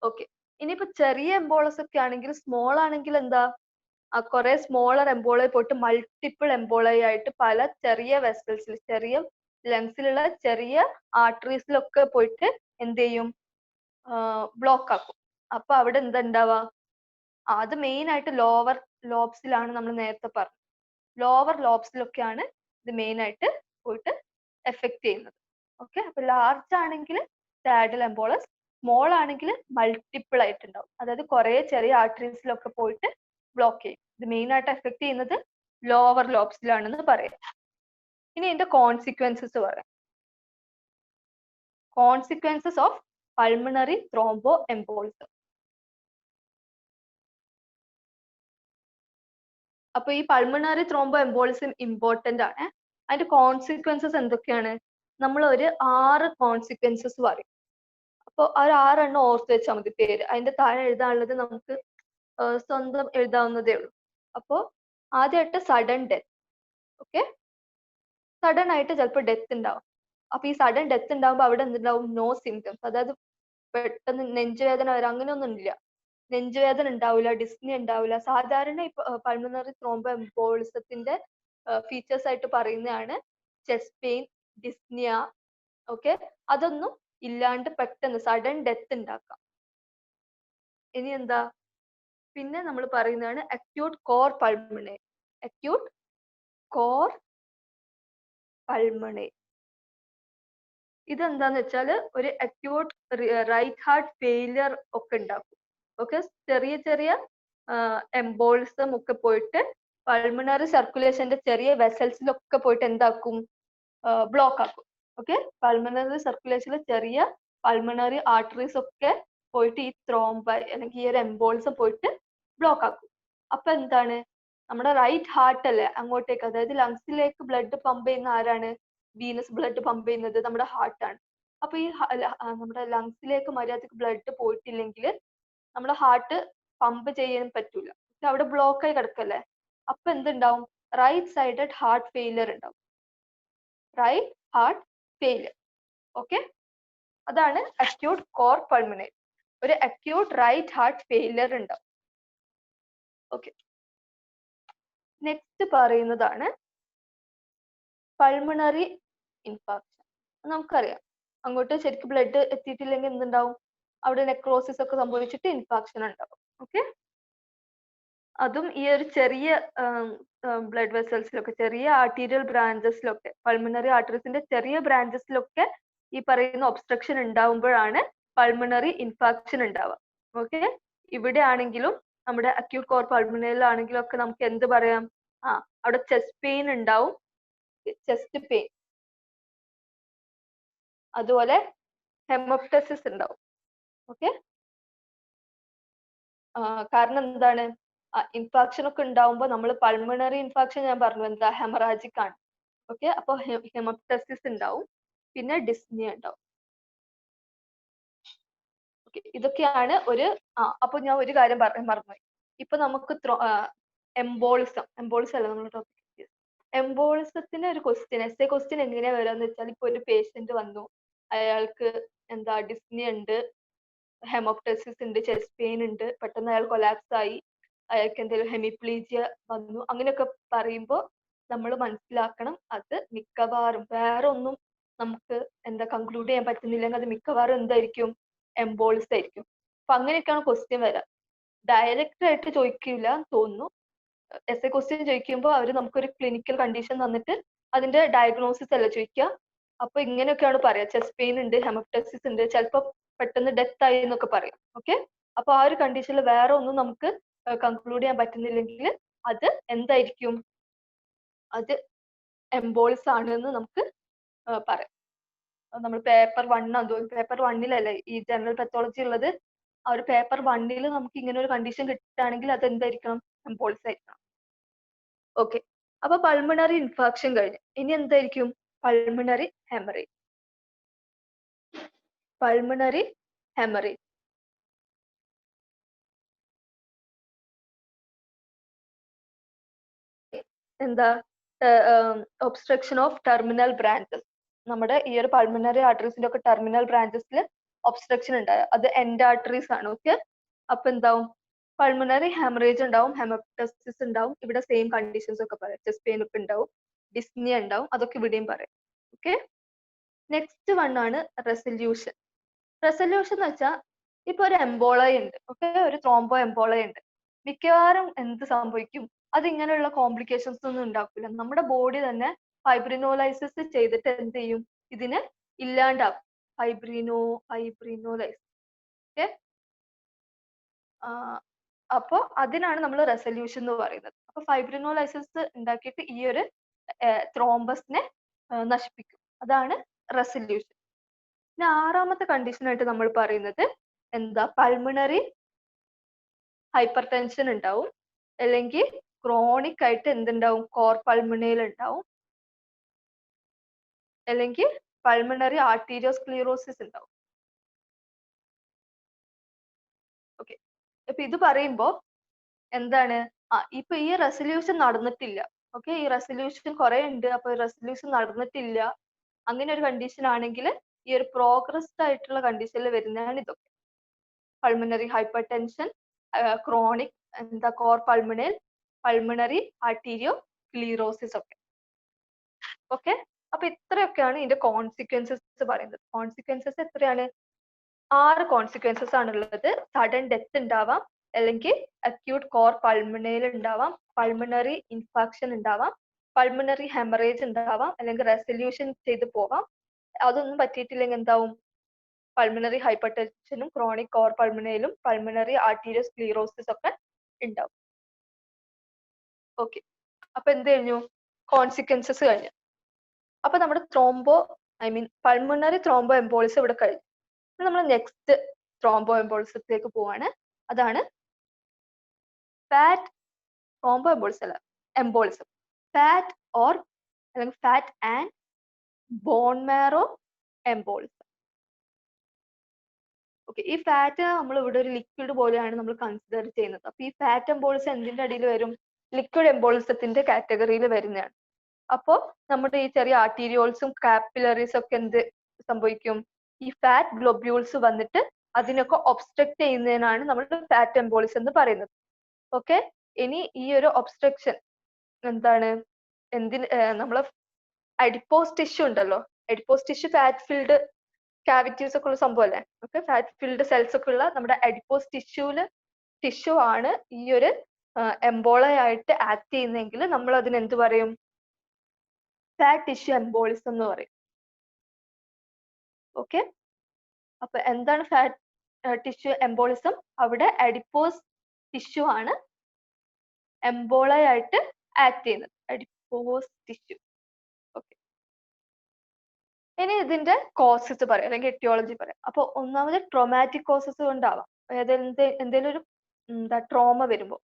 ഓക്കെ, ഇനിയിപ്പോ ചെറിയ എംബോളസ് ഒക്കെ ആണെങ്കിൽ, സ്മോൾ ആണെങ്കിൽ കുറെ സ്മോളർ എംബോളായി പോയിട്ട് മൾട്ടിപ്പിൾ എംബോളായി ആയിട്ട് പല ചെറിയ വെസൽസിൽ, ചെറിയ ലങ്സിലുള്ള ചെറിയ ആർട്ടറീസിലൊക്കെ പോയിട്ട് എന്ത് ചെയ്യും? ബ്ലോക്ക് ആക്കും. അപ്പൊ അവിടെ ഉണ്ടാവുക? അത് മെയിൻ ആയിട്ട് ലോവർ ലോബ്സിലാണ്. നമ്മൾ നേരത്തെ പറഞ്ഞു, ലോവർ ലോബ്സിലൊക്കെയാണ് ഇത് മെയിൻ ആയിട്ട് പോയിട്ട് എഫക്ട് ചെയ്യുന്നത്. ഓക്കെ, അപ്പൊ ലാർജ് ആണെങ്കിൽ സാഡിൽ എംബോളസ്, സ്മോൾ ആണെങ്കിൽ മൾട്ടിപ്പിൾ ആയിട്ടുണ്ടാവും, അതായത് കുറെ ചെറിയ ആർട്ടറീസിലൊക്കെ പോയിട്ട് ബ്ലോക്ക് ചെയ്യും. ഇത് മെയിൻ ആയിട്ട് എഫക്ട് ചെയ്യുന്നത് ലോവർ ലോബ്സിലാണെന്ന് പറയാം. ഇനി ഇതിന്റെ കോൺസിക്വൻസസ് പറയാം. Consequences of pulmonary thrombo embolism. അപ്പൊ ഈ പൾമണറി ത്രോംബോ എംബോളിസം ഇമ്പോർട്ടന്റ് ആണ്. അതിന്റെ കോൺസിക്വൻസസ് എന്തൊക്കെയാണ്? നമ്മൾ ഒരു 6 കോൺസിക്വൻസസ് പറയും. അപ്പൊ ആ 6 എണ്ണം ഓർത്ത് വെച്ചാൽ മതി പേര്. അതിന്റെ താഴെ എഴുതാനുള്ളത് നമുക്ക് സ്വന്തം എഴുതാവുന്നതേ ഉള്ളൂ. അപ്പോ ആദ്യമായിട്ട് സഡൻ ഡെത്ത്. ഓക്കെ, സഡൻ ആയിട്ട് ചിലപ്പോൾ ഡെത്ത് ഉണ്ടാവും. അപ്പൊ ഈ സഡൻ ഡെത്ത് ഉണ്ടാവുമ്പോൾ അവിടെ എന്തുണ്ടാവും? നോ സിംറ്റംസ്, അതായത് പെട്ടെന്ന് നെഞ്ചുവേദന വരാം, അങ്ങനെയൊന്നും ഇല്ല. നെഞ്ചുവേദന ഉണ്ടാവില്ല, ഡിസ്നി ഉണ്ടാവില്ല. സാധാരണ പൾമണറി ത്രോംബോ എംബോളിസത്തിന്റെ ഫീച്ചേഴ്സ് ആയിട്ട് പറയുന്നതാണ് ചെസ്റ്റ് പെയിൻ, ഡിസ്നിയ. ഓക്കെ, അതൊന്നും ഇല്ലാണ്ട് പെട്ടെന്ന് സഡൻ ഡെത്ത് ഉണ്ടാക്കാം. ഇനി പിന്നെ നമ്മൾ പറയുന്നതാണ് acute cor pulmonary. Acute cor pulmonary ഇതെന്താന്ന് വെച്ചാൽ ഒരു അക്യൂട്ട് റൈറ്റ് ഹാർട്ട് ഫെയിലിയർ ഒക്കെ ഉണ്ടാക്കും. ഓക്കെ, ചെറിയ ചെറിയ എംബോളിസം ഒക്കെ പോയിട്ട് പൾമണറി സർക്കുലേഷന്റെ ചെറിയ വെസൽസിലൊക്കെ പോയിട്ട് എന്താക്കും, ബ്ലോക്ക് ആക്കും. ഓക്കെ, പൾമണറി സർക്കുലേഷനിൽ ചെറിയ പൾമണറി ആർട്ടറീസ് ഒക്കെ പോയിട്ട് ഈ ത്രോംബൈ അല്ലെങ്കിൽ ഈ ഒരു എംബോളിസം പോയിട്ട് ബ്ലോക്ക് ആക്കും. അപ്പൊ എന്താണ്, നമ്മുടെ റൈറ്റ് ഹാർട്ട് അല്ലേ അങ്ങോട്ടേക്ക്, അതായത് ലങ്സിലേക്ക് ബ്ലഡ് പമ്പ് ചെയ്യുന്ന ആരാണ്, വീനസ് ബ്ലഡ് പമ്പ് ചെയ്യുന്നത് നമ്മുടെ ഹാർട്ടാണ്. അപ്പൊ ഈ നമ്മുടെ ലങ്സിലേക്ക് മര്യാദക്ക് ബ്ലഡ് പോയിട്ടില്ലെങ്കിൽ നമ്മുടെ ഹാർട്ട് പമ്പ് ചെയ്യാൻ പറ്റൂല, അവിടെ ബ്ലോക്ക് ആയി കിടക്കല്ലേ. അപ്പൊ എന്തുണ്ടാവും, റൈറ്റ് സൈഡഡ് ഹാർട്ട് ഫെയിലിയർ ഉണ്ടാവും. Right heart failure. ഓക്കെ, അതാണ് അക്യൂട്ട് കോർ പൾമണറി. ഒരു അക്യൂട്ട് റൈറ്റ് ഹാർട്ട് ഫെയിലിയർ ഉണ്ടാവും. ഓക്കെ, നെക്സ്റ്റ് പറയുന്നതാണ് പൾമണറി ഇൻഫാക്ഷൻ. നമുക്കറിയാം, അങ്ങോട്ട് ശരിക്കും ബ്ലഡ് എത്തിയിട്ടില്ലെങ്കിൽ എന്തുണ്ടാവും, അവിടെ നെക്രോസിസ് ഒക്കെ സംഭവിച്ചിട്ട് ഇൻഫാക്ഷൻ ഉണ്ടാവും. ഓക്കെ, അതും ഈ ഒരു ചെറിയ ബ്ലഡ് വെസൽസിലൊക്കെ, ചെറിയ ആർട്ടീരിയൽ ബ്രാഞ്ചസിലൊക്കെ, പൾമണറി ആർട്ടറീസിന്റെ ചെറിയ ബ്രാഞ്ചസിലൊക്കെ ഈ പറയുന്ന ഒബ്സ്ട്രക്ഷൻ ഉണ്ടാവുമ്പോഴാണ് പൾമണറി ഇൻഫാക്ഷൻ ഉണ്ടാവുക. ഓക്കെ, ഇവിടെ ആണെങ്കിലും നമ്മുടെ അക്യൂട്ട് കോർ പൾമണറിയിലാണെങ്കിലും ഒക്കെ നമുക്ക് എന്ത് പറയാം, അവിടെ ചെസ്റ്റ് പെയിൻ ഉണ്ടാവും, ചെസ്റ്റ് പെയിൻ, അതുപോലെ ഹെമോപ്റ്റസിസ് ഉണ്ടാവും. ഓക്കെ, കാരണം എന്താണ്, ഇൻഫാക്ഷൻ ഒക്കെ ഉണ്ടാവുമ്പോൾ നമ്മൾ പൾമണറി ഇൻഫാക്ഷൻ ഞാൻ പറഞ്ഞു എന്താ ഹെമറാജിക് ആണ്. ഓക്കെ, അപ്പൊ ഹെമോപ്റ്റസിസ് ഉണ്ടാവും, പിന്നെ ഡിസ്നിയ ഉണ്ടാവും. ഓക്കെ, ഇതൊക്കെയാണ് ഒരു അപ്പൊ ഞാൻ ഒരു കാര്യം മറന്നുപോയി. ഇപ്പൊ നമുക്ക് എംബോളിസം അല്ല നമ്മുടെ ടോപ്പിക്. എംബോളിസത്തിന് ഒരു ക്വസ്റ്റ്യൻ, എസ് എ ക്വസ്റ്റ്യൻ എങ്ങനെയാ വരാന്ന് വെച്ചാൽ, ഇപ്പൊ ഒരു പേഷ്യന്റ് വന്നു, അയാൾക്ക് എന്താ ഡിസ്നിയ ഉണ്ട്, ഹെമോപ്റ്റസിസ് ഉണ്ട്, ചെസ്റ്റ് പെയിൻ ഉണ്ട്, പെട്ടെന്ന് അയാൾ കൊലാപ്സ് ആയി, അയാൾക്ക് എന്തെങ്കിലും ഹെമിപ്ലീജിയ വന്നു, അങ്ങനെയൊക്കെ പറയുമ്പോൾ നമ്മൾ മനസ്സിലാക്കണം അത് മിക്കവാറും വേറെ ഒന്നും നമുക്ക് എന്താ കൺക്ലൂഡ് ചെയ്യാൻ പറ്റുന്നില്ലെങ്കിൽ അത് മിക്കവാറും എന്തായിരിക്കും, എംബോളിസ് ആയിരിക്കും. അപ്പൊ അങ്ങനെയൊക്കെയാണ് ക്വസ്റ്റ്യൻ വരാം. ഡയറക്റ്റ് ആയിട്ട് ചോദിക്കില്ല തോന്നുന്നു. എസ് എ ക്വസ്റ്റ്യൻ ചോദിക്കുമ്പോൾ അവർ നമുക്കൊരു ക്ലിനിക്കൽ കണ്ടീഷൻ തന്നിട്ട് അതിന്റെ ഡയഗ്നോസിസ് അല്ല ചോദിക്കുക. അപ്പൊ ഇങ്ങനെയൊക്കെയാണ് പറയാ, ചെസ്റ്റ് പെയിൻ ഉണ്ട്, ഹെമോപ്റ്റസിസ് ഉണ്ട്, ചിലപ്പോൾ പെട്ടെന്ന് ഡെത്ത് ആയി എന്നൊക്കെ പറയാം. ഓക്കെ, അപ്പൊ ആ ഒരു കണ്ടീഷനിൽ വേറെ ഒന്നും നമുക്ക് കൺക്ലൂഡ് ചെയ്യാൻ പറ്റുന്നില്ലെങ്കിൽ അത് എന്തായിരിക്കും, അത് എംബോളിസ് ആണ് എന്ന് നമുക്ക് പറയാം. നമ്മൾ പേപ്പർ 1 ഈ ജനറൽ പത്തോളജി ഉള്ളത്. ആ ഒരു പേപ്പർ 1 നമുക്ക് ഇങ്ങനെ ഒരു കണ്ടീഷൻ കിട്ടുകയാണെങ്കിൽ അത് എന്തായിരിക്കണം, എംബോളിസ് ആയിരിക്കണം. ഓക്കെ, അപ്പൊ പൾമണറി ഇൻഫാക്ഷൻ കഴിഞ്ഞു. ഇനി എന്തായിരിക്കും, പൾമണറി ഹെമറേജ്. പൾമണറി ഹെമറേജ് എന്താ, ഒബ്സ്ട്രക്ഷൻ ഓഫ് ടെർമിനൽ ബ്രാഞ്ചസ്. നമ്മുടെ ഈ ഒരു പൾമണറി ആർട്ടറീസിന്റെ ഒക്കെ ടെർമിനൽ ബ്രാഞ്ചസിൽ ഒബ്സ്ട്രക്ഷൻ ഉണ്ടായ അത് എൻഡ് ആർട്ടറീസ് ആണ്. ഓക്കെ, അപ്പൊ എന്താവും, പൾമണറി ഹെമറേജ് ഉണ്ടാവും, ഹെമോപ്റ്റസിസ് ഉണ്ടാവും. ഇവിടെ സെയിം കണ്ടീഷൻസ് ഒക്കെ പറയാം, ചെസ്റ്റ് പെയിൻ ഒക്കെ ഉണ്ടാവും, ഡിസ്നിയ ഉണ്ടാവും, അതൊക്കെ ഇവിടെയും പറയാം. ഓക്കെ, നെക്സ്റ്റ് വൺ ആണ് റെസല്യൂഷൻ. റെസല്യൂഷൻ എന്ന് വെച്ചാൽ ഇപ്പൊ ഒരു എംബോള ഉണ്ട്, ഓക്കെ, ഒരു ത്രോംബോ എംബോള ഉണ്ട്. മിക്കവാറും എന്ത് സംഭവിക്കും, അത് ഇങ്ങനെയുള്ള കോംപ്ലിക്കേഷൻസ് ഒന്നും ഉണ്ടാക്കില്ല. നമ്മുടെ ബോഡി തന്നെ ഫൈബ്രിനോലൈസിസ് ചെയ്തിട്ട് എന്ത് ചെയ്യും, ഇതിനെ ഇല്ലാണ്ടാക്കും. ഫൈബ്രിനോലൈസിസ്. ഓക്കെ, അപ്പോൾ അതിനാണ് നമ്മൾ റെസല്യൂഷൻ എന്ന് പറയുന്നത്. അപ്പൊ ഫൈബ്രിനോലൈസിസ് ഉണ്ടാക്കിയിട്ട് ഈ ഒരു ത്രോംബസിനെ നശിപ്പിക്കും, അതാണ് റെസല്യൂഷൻ. പിന്നെ 6ാമത്തെ കണ്ടീഷനായിട്ട് നമ്മൾ പറയുന്നത് എന്താ, പൾമണറി ഹൈപ്പർ ടെൻഷൻ ഉണ്ടാവും, അല്ലെങ്കിൽ ക്രോണിക് ആയിട്ട് എന്തുണ്ടാവും, കോർ പൾമണറിയിൽ ഉണ്ടാവും, അല്ലെങ്കിൽ പൾമണറി ആർട്ടീരിയോസ്ക്ലീറോസിസ് ഉണ്ടാവും. ഓക്കെ, അപ്പൊ ഇത് പറയുമ്പോ എന്താണ്, ഇപ്പൊ ഈ റെസല്യൂഷൻ നടന്നിട്ടില്ല. ഓക്കെ, ഈ റെസല്യൂഷൻ കുറെ ഉണ്ട്, അപ്പൊ റെസല്യൂഷൻ നടന്നിട്ടില്ല, അങ്ങനെ ഒരു കണ്ടീഷൻ ആണെങ്കിൽ ഈ ഒരു പ്രോഗ്രസ്ഡ് ആയിട്ടുള്ള കണ്ടീഷനിൽ വരുന്നതാണ് ഇതൊക്കെ. പൾമണറി ഹൈപ്പർ ടെൻഷൻ, ക്രോണിക് എന്താ കോർ പൾമണൽ, പൾമണറി ആർട്ടീരിയോ ക്ലീറോസിസ് ഒക്കെ. ഓക്കെ, അപ്പൊ ഇത്രയൊക്കെയാണ് ഇതിന്റെ കോൺസിക്വൻസസ് പറയുന്നത്. കോൺസിക്വൻസസ് എത്രയാണ്, 6 കോൺസിക്വൻസസ് ആണുള്ളത്. സഡൻ ഡെത്ത് ഉണ്ടാവാം, അല്ലെങ്കിൽ അക്യൂട്ട് കോർ പൾമണയിൽ ഉണ്ടാവാം, പൾമണറി ഇൻഫാക്ഷൻ ഉണ്ടാവാം, പൾമണറി ഹെമറേജ് ഉണ്ടാവാം, അല്ലെങ്കിൽ റെസൊല്യൂഷൻ ചെയ്ത് പോവാം. അതൊന്നും പറ്റിയിട്ടില്ലെങ്കിൽ എന്താവും, പൾമണറി ഹൈപ്പർ ടെൻഷനും ക്രോണിക് കോർ പൾമണയിലും പൾമണറി ആർട്ടീരിയോസ്ക്ലീറോസിസ് ഒക്കെ ഉണ്ടാവും. ഓക്കെ, അപ്പൊ എന്ത് കഴിഞ്ഞു, കോൺസിക്വൻസസ് കഴിഞ്ഞു. അപ്പൊ നമ്മുടെ പൾമണറി ത്രോംബോ എംബോളിസം ഇവിടെ കഴിഞ്ഞു. നമ്മൾ നെക്സ്റ്റ് ത്രോംബോ എംബോളിസത്തിലേക്ക് പോവാണ്. അതാണ് ഫാറ്റ് ത്രോംബോ എംബോളിസം അല്ല, എംബോളിസം. ഫാറ്റ് ഓർ അല്ലെങ്കിൽ fat and bone marrow embolism. Okay, ഈ ഫാറ്റ് നമ്മൾ ഇവിടെ ഒരു ലിക്വിഡ് പോലെയാണ് നമ്മൾ കൺസിഡർ ചെയ്യുന്നത്. അപ്പൊ ഈ ഫാറ്റ് എംബോളിസം എന്തിന്റെ അടിയിൽ വരും, ലിക്വിഡ് എംബോളിസത്തിന്റെ കാറ്റഗറിയിൽ വരുന്നതാണ്. അപ്പോ നമ്മുടെ ഈ ചെറിയ ആർട്ടീരിയോൾസും കാപ്പിലറീസും ഒക്കെ എന്ത് സംഭവിക്കും, ഈ ഫാറ്റ് ഗ്ലോബ്യൂൾസ് വന്നിട്ട് അതിനൊക്കെ ഒബ്സ്ട്രക്ട് ചെയ്യുന്നതിനാണ് നമ്മൾ ഫാറ്റ് എംബോളിസം എന്ന് പറയുന്നത്. ഓക്കെ, ഇനി ഈ ഒരു ഒബ്സ്ട്രക്ഷൻ എന്താണ്, നമ്മളെ അഡിപ്പോസ് ടിഷ്യൂ ഉണ്ടല്ലോ, adipose tissue fat filled cavities ഒക്കെ ഉള്ള സംഭവം അല്ലേ. ഓക്കെ, ഫാറ്റ് ഫിൽഡ് സെൽസ് ഒക്കെ ഉള്ള നമ്മുടെ അഡിപ്പോസ് ടിഷ്യൂ ആണ് ഈ ഒരു എംബോളയായിട്ട് ആക്ട് ചെയ്യുന്നതെങ്കിൽ നമ്മൾ അതിന് എന്ത് പറയും, ഫാറ്റ് ടിഷ്യൂ എംബോളിസം എന്ന് പറയും. ഓക്കെ, അപ്പൊ എന്താണ് ഫാറ്റ് ടിഷ്യൂ എംബോളിസം, അവിടെ അഡിപ്പോസ് ടിഷ്യൂ ആണ് എംബോളയായിട്ട് ആക്ട് ചെയ്യുന്നത്, അഡിപ്പോസ് ടിഷ്യൂ. ഓക്കെ, ഇനി ഇതിന്റെ കോസസ് പറയാം അല്ലെങ്കിൽ എറ്റിയോളജി പറയാം. അപ്പൊ ഒന്നാമത് ട്രോമാറ്റിക് കോസസ് കൊണ്ടാവാം, എന്തെങ്കിലും ഒരു ട്രോമ വരുമ്പോ.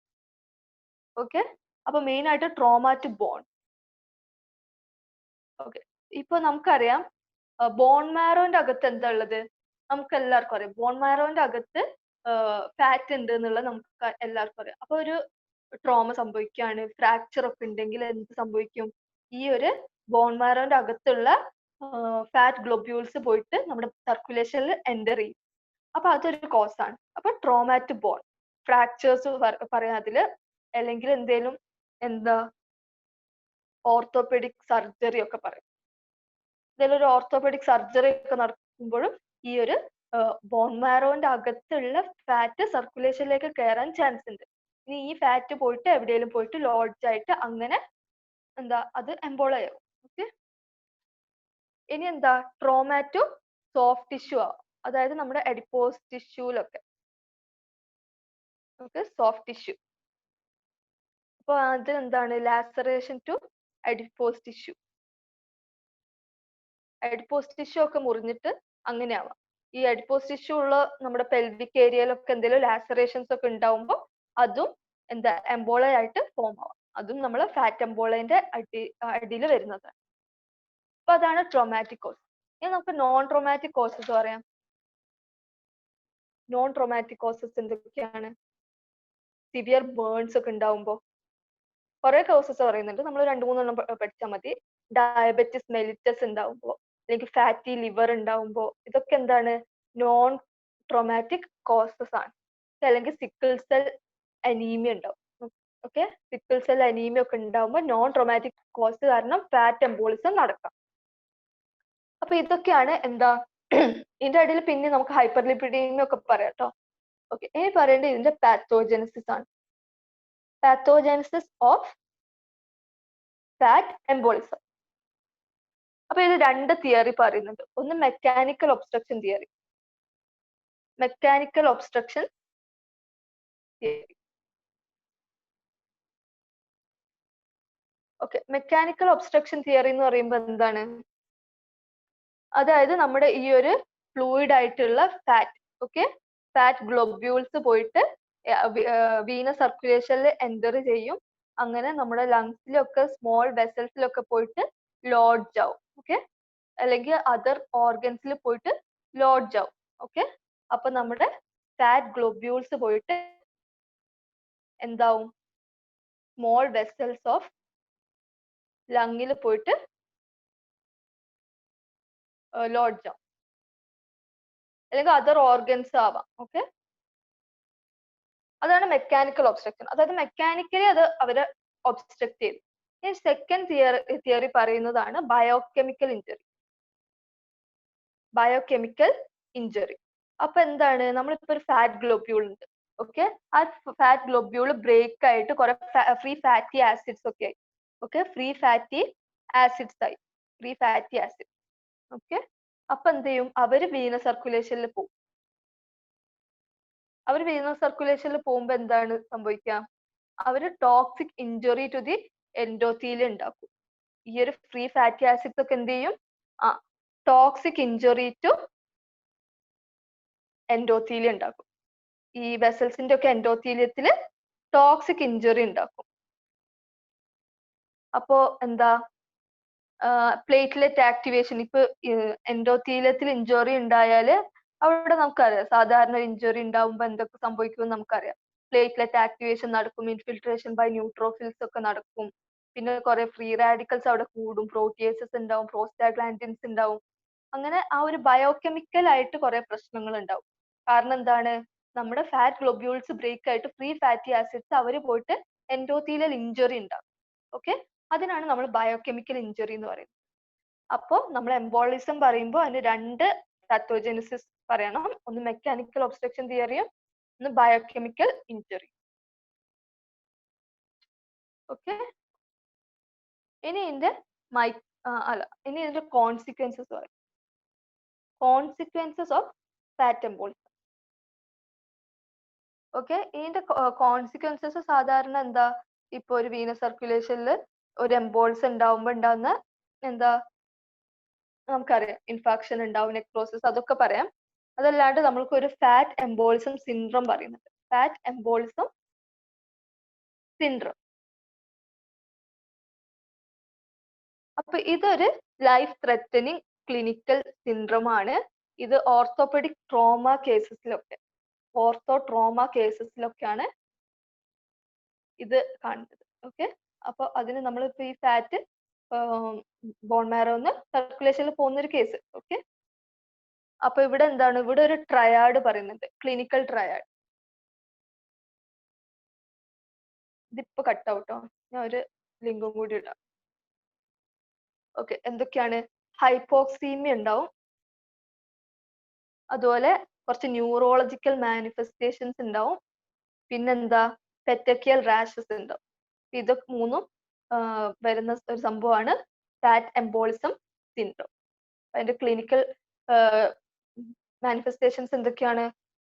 ഓക്കെ, അപ്പൊ മെയിൻ ആയിട്ട് ട്രോമ ടു ബോൺ. ഓക്കെ, ഇപ്പൊ നമുക്കറിയാം ബോൺ മാരോന്റെ അകത്ത് എന്താ ഉള്ളത്, നമുക്ക് എല്ലാവർക്കും അറിയാം. ബോൺ മാരോന്റെ അകത്ത് ഫാറ്റ് ഉണ്ട് എന്നുള്ളത് നമുക്ക് എല്ലാവർക്കും അറിയാം. അപ്പൊ ഒരു ട്രോമ സംഭവിക്കുകയാണ്, ഫ്രാക്ചർ ഒക്കെ ഉണ്ടെങ്കിൽ എന്ത് സംഭവിക്കും, ഈ ഒരു ബോൺ മാരോന്റെ അകത്തുള്ള ഫാറ്റ് ഗ്ലോബ്യൂൾസ് പോയിട്ട് നമ്മുടെ സർക്കുലേഷനിൽ എൻ്റർ ചെയ്യും. അപ്പൊ അതൊരു കോസ് ആണ്. അപ്പൊ ട്രോമ ടു ബോൺ, ഫ്രാക്ചേഴ്സ് പറയാം അതില്, അല്ലെങ്കിൽ എന്തേലും എന്താ ഓർത്തോപെഡിക് സർജറി ഒക്കെ പറയും. ഇതിലൊരു ഒരു ഓർത്തോപെഡിക് സർജറി ഒക്കെ നടക്കുമ്പോഴും ഈ ഒരു ബോൺ മാരോന്റെ അകത്തുള്ള ഫാറ്റ് സർക്കുലേഷനിലേക്ക് കയറാൻ ചാൻസ് ഉണ്ട്. ഇനി ഈ ഫാറ്റ് പോയിട്ട് എവിടെയെങ്കിലും പോയിട്ട് ലോഡ്ജ് ആയിട്ട് അങ്ങനെ അത് എംബോളാവും. ഓക്കെ, ഇനി ട്രോമ ടു സോഫ്റ്റ് ടിഷ്യൂ ആവും, അതായത് നമ്മുടെ അഡിപ്പോസ് ടിഷ്യൂലൊക്കെ. Okay, soft tissue. അപ്പൊ അത് laceration to adipose tissue. Adipose tissue ഒക്കെ മുറിഞ്ഞിട്ട് അങ്ങനെ ആവാം. ഈ അഡിപ്പോസ് ടിഷ്യൂ ഉള്ള നമ്മുടെ പെൽവിക് ഏരിയയിലൊക്കെ എന്തെങ്കിലും ലാസറേഷൻസ് ഒക്കെ ഉണ്ടാവുമ്പോൾ അതും എംബോളയായിട്ട് ഫോം ആവാം. അതും നമ്മൾ ഫാറ്റ് എംബോളന്റെ അടിയിൽ വരുന്നതാണ്. അപ്പൊ അതാണ് ട്രോമാറ്റിക് കോസ്. ഇനി നമുക്ക് നോൺ ട്രോമാറ്റിക് കോസസ് പറയാം. നോൺ ട്രോമാറ്റിക് കോസസ് എന്തൊക്കെയാണ്, സിവിയർ ബേൺസ് ഒക്കെ ഉണ്ടാവുമ്പോൾ കുറെ കോസസ് പറയുന്നുണ്ട്, നമ്മൾ 2-3 പഠിച്ചാൽ മതി. ഡയബറ്റിസ് മെലിറ്റസ് ഉണ്ടാവുമ്പോൾ, അല്ലെങ്കിൽ ഫാറ്റി ലിവർ ഉണ്ടാവുമ്പോൾ, ഇതൊക്കെ നോൺ ട്രോമാറ്റിക് കോസസ് ആണ്. അല്ലെങ്കിൽ സിക്കിൾ സെൽ അനീമിയ ഉണ്ടാവും. ഓക്കെ, സിക്കിൾ സെൽ അനീമിയ ഒക്കെ ഉണ്ടാവുമ്പോൾ നോൺ ട്രോമാറ്റിക് കോസ് കാരണം ഫാറ്റ് എംബോളിസം നടക്കാം. അപ്പൊ ഇതൊക്കെയാണ് ഇതിന്റെ ഇടയിൽ പിന്നെ നമുക്ക് ഹൈപ്പർ ലിപിഡീമിയ ഒക്കെ പറയാം കേട്ടോ. ഓക്കെ, ഇനി പറയേണ്ടത് ഇതിന്റെ പാത്തോജനസിസ് ആണ്. പാത്തോജനസിസ് ഓഫ് ഫാറ്റ് എംബോളിസം. അപ്പൊ ഇത് 2 തിയറി പറയുന്നുണ്ട്. ഒന്ന് mechanical obstruction theory. Mechanical obstruction theory. Okay, mechanical obstruction theory എന്ന് പറയുമ്പോൾ എന്താണ്, അതായത് നമ്മുടെ ഈ ഒരു ഫ്ലൂയിഡ് ആയിട്ടുള്ള ഫാറ്റ്, ഓക്കെ, ഫാറ്റ് ഗ്ലോബ്യൂൾസ് പോയിട്ട് വീനസ് സർക്കുലേഷനിൽ എൻ്റർ ചെയ്യും. അങ്ങനെ നമ്മുടെ ലങ്സിലൊക്കെ സ്മോൾ വെസൽസിലൊക്കെ പോയിട്ട് ലോഡ്ജ് ആവും. ഓക്കെ, അല്ലെങ്കിൽ അതർ ഓർഗൻസിൽ പോയിട്ട് ലോഡ്ജ് ആവും. ഓക്കെ, അപ്പൊ നമ്മുടെ ഫാറ്റ് ഗ്ലോബ്യൂൾസ് പോയിട്ട് എന്താവും, സ്മോൾ വെസൽസ് ഓഫ് ലങ്ങിൽ പോയിട്ട് ലോഡ്ജ് ആവും, അല്ലെങ്കിൽ അതർ ഓർഗൻസ് ആവാം. ഓക്കെ, അതാണ് മെക്കാനിക്കൽ ഒബ്സ്ട്രക്ഷൻ. അതായത് മെക്കാനിക്കലി അത് അവര് ഒബ്സ്ട്രക്ട് ചെയ്തു. ഈ സെക്കൻഡ് തിയറി പറയുന്നതാണ് ബയോകെമിക്കൽ ഇഞ്ചറി. Biochemical injury. അപ്പൊ നമ്മളിപ്പോ ഒരു ഫാറ്റ് ഗ്ലോബ്യൂൾ ഉണ്ട്. ഓക്കെ. ആ ഫാറ്റ് ഗ്ലോബ്യൂൾ ബ്രേക്ക് ആയിട്ട് കുറെ ഫ്രീ ഫാറ്റി ആസിഡ്സ് ഒക്കെ ആയി. ഓക്കെ, ഫ്രീ ഫാറ്റി ആസിഡ്സ് ആയി, ഫ്രീ ഫാറ്റി ആസിഡ്. ഓക്കെ, അപ്പൊ എന്ത് ചെയ്യും, അവര് വീനസ് സർക്കുലേഷനിൽ പോകും. അവർ വീനസ് സർക്കുലേഷനിൽ പോകുമ്പോ എന്താണ് സംഭവിക്കുക, അവര് toxic injury to the endothelium ഉണ്ടാക്കും. ഈ ഒരു ഫ്രീ ഫാറ്റി ആസിഡ്സ് ഒക്കെ എന്ത് ചെയ്യും, ടോക്സിക് ഇഞ്ചുറി ടു എൻഡോത്തീലിയം ഉണ്ടാക്കും. ഈ വെസൽസിന്റെ ഒക്കെ എൻഡോത്തീലിയത്തില് ടോക്സിക് ഇഞ്ചുറി ഉണ്ടാക്കും. അപ്പോ എന്താ, പ്ലേറ്റ്ലെറ്റ് ആക്ടിവേഷൻ, ഇപ്പൊ എൻഡോത്തീലിയത്തിൽ ഇഞ്ചുറി ഉണ്ടായാല് അവിടെ നമുക്കറിയാം സാധാരണ ഇഞ്ചുറി ഉണ്ടാവുമ്പോൾ എന്തൊക്കെ സംഭവിക്കുമെന്ന് നമുക്കറിയാം. പ്ലേറ്റ്ലെറ്റ് ആക്ടിവേഷൻ നടക്കും, ഇൻഫിൽട്രേഷൻ ബൈ ന്യൂട്രോഫിൽസ് ഒക്കെ നടക്കും, പിന്നെ കുറെ ഫ്രീ റാഡിക്കൽസ് അവിടെ കൂടും, പ്രോട്ടിയേസസ് ഉണ്ടാവും, പ്രോസ്റ്റാഗ്ലാൻഡിൻസ് ഉണ്ടാവും. അങ്ങനെ ആ ഒരു ബയോകെമിക്കൽ ആയിട്ട് കുറെ പ്രശ്നങ്ങൾ ഉണ്ടാവും. കാരണം എന്താണ്, നമ്മുടെ ഫാറ്റ് ഗ്ലോബ്യൂൾസ് ബ്രേക്ക് ആയിട്ട് ഫ്രീ ഫാറ്റി ആസിഡ്സ് അവർ പോയിട്ട് എൻഡോത്തീലിയൽ ഇഞ്ചുറി ഉണ്ടാവും. ഓക്കെ, അതിനാണ് നമ്മൾ ബയോകെമിക്കൽ ഇഞ്ചുറി എന്ന് പറയുന്നത്. അപ്പോൾ നമ്മൾ എംബോളിസം പറയുമ്പോൾ അതിന് രണ്ട് പാത്തോജെനിസിസ് പറയണം, ഒന്ന് മെക്കാനിക്കൽ ഒബ്സ്ട്രക്ഷൻ തിയറിയും ഒന്ന് ബയോകെമിക്കൽ ഇഞ്ചുറി. ഓക്കെ, ഇനി ഇതിന്റെ ഇനി ഇതിന്റെ കോൺസിക്വൻസസ് പറയും. Consequences of fat embolism. Okay, ഇതിന്റെ കോൺസിക്വൻസസ് സാധാരണ എന്താ, ഇപ്പൊ ഒരു വീനസ് സർക്കുലേഷനിൽ ഒരു എംബോൾസ് ഉണ്ടാവുമ്പോൾ ഉണ്ടാവുന്ന എന്താ നമുക്കറിയാം, ഇൻഫാക്ഷൻ ഉണ്ടാവും, നെക്രോസിസ്, അതൊക്കെ പറയാം. അതല്ലാണ്ട് നമ്മൾക്ക് ഒരു ഫാറ്റ് എംബോളിസം സിൻഡ്രോം പറയുന്നുണ്ട്. Fat embolism syndrome. അപ്പൊ ഇതൊരു ലൈഫ് ത്രെറ്റനിങ് ക്ലിനിക്കൽ സിൻഡ്രോം ആണ്. ഇത് ഓർത്തോപെഡിക് ട്രോമ കേസസിലൊക്കെ, ട്രോമ കേസസിലൊക്കെയാണ് ഇത് കാണുന്നത്. ഓക്കെ, അപ്പൊ അതിന് നമ്മളിപ്പോ ഈ ഫാറ്റ് ബോൺ മാരോന്ന് സർക്കുലേഷനിൽ പോകുന്ന ഒരു കേസ്. ഓക്കെ, അപ്പൊ ഇവിടെ എന്താണ്, ഇവിടെ ഒരു ട്രയാഡ് പറയുന്നുണ്ട്, ക്ലിനിക്കൽ ട്രയാഡ്. ഇതിപ്പോ കട്ട് ഔട്ടോ, ഞാൻ ഒരു ലിങ്കും കൂടി ഇടാം. ഓക്കെ, എന്തൊക്കെയാണ്, ഹൈപ്പോക്സീമിയ ഉണ്ടാവും, അതുപോലെ കുറച്ച് ന്യൂറോളജിക്കൽ മാനിഫെസ്റ്റേഷൻസ് ഉണ്ടാവും, പിന്നെന്താ പെറ്റക്കിയൽ റാഷസ് ഉണ്ടാവും. ഇതൊക്കെ മൂന്നും വരുന്ന ഒരു സംഭവമാണ് ഫാറ്റ് എംബോളിസം സിൻഡ്രോം. അതിന്റെ ക്ലിനിക്കൽ മാനിഫെസ്റ്റേഷൻസ് എന്തൊക്കെയാണ്,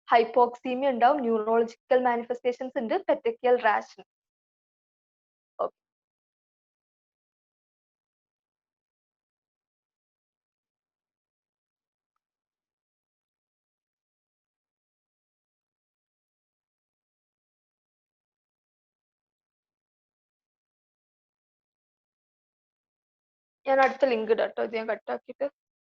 ഹൈപ്പോക്സീമിയ ഉണ്ടാവും, ന്യൂറോളജിക്കൽ മാനിഫെസ്റ്റേഷൻസ് ഉണ്ട്, പെറ്റക്കിയൽ റാഷ്. ഞാൻ അടുത്ത ലിങ്ക് ഇടാം കേട്ടോ, ഇത് ഞാൻ കട്ടാക്കിയിട്ട്.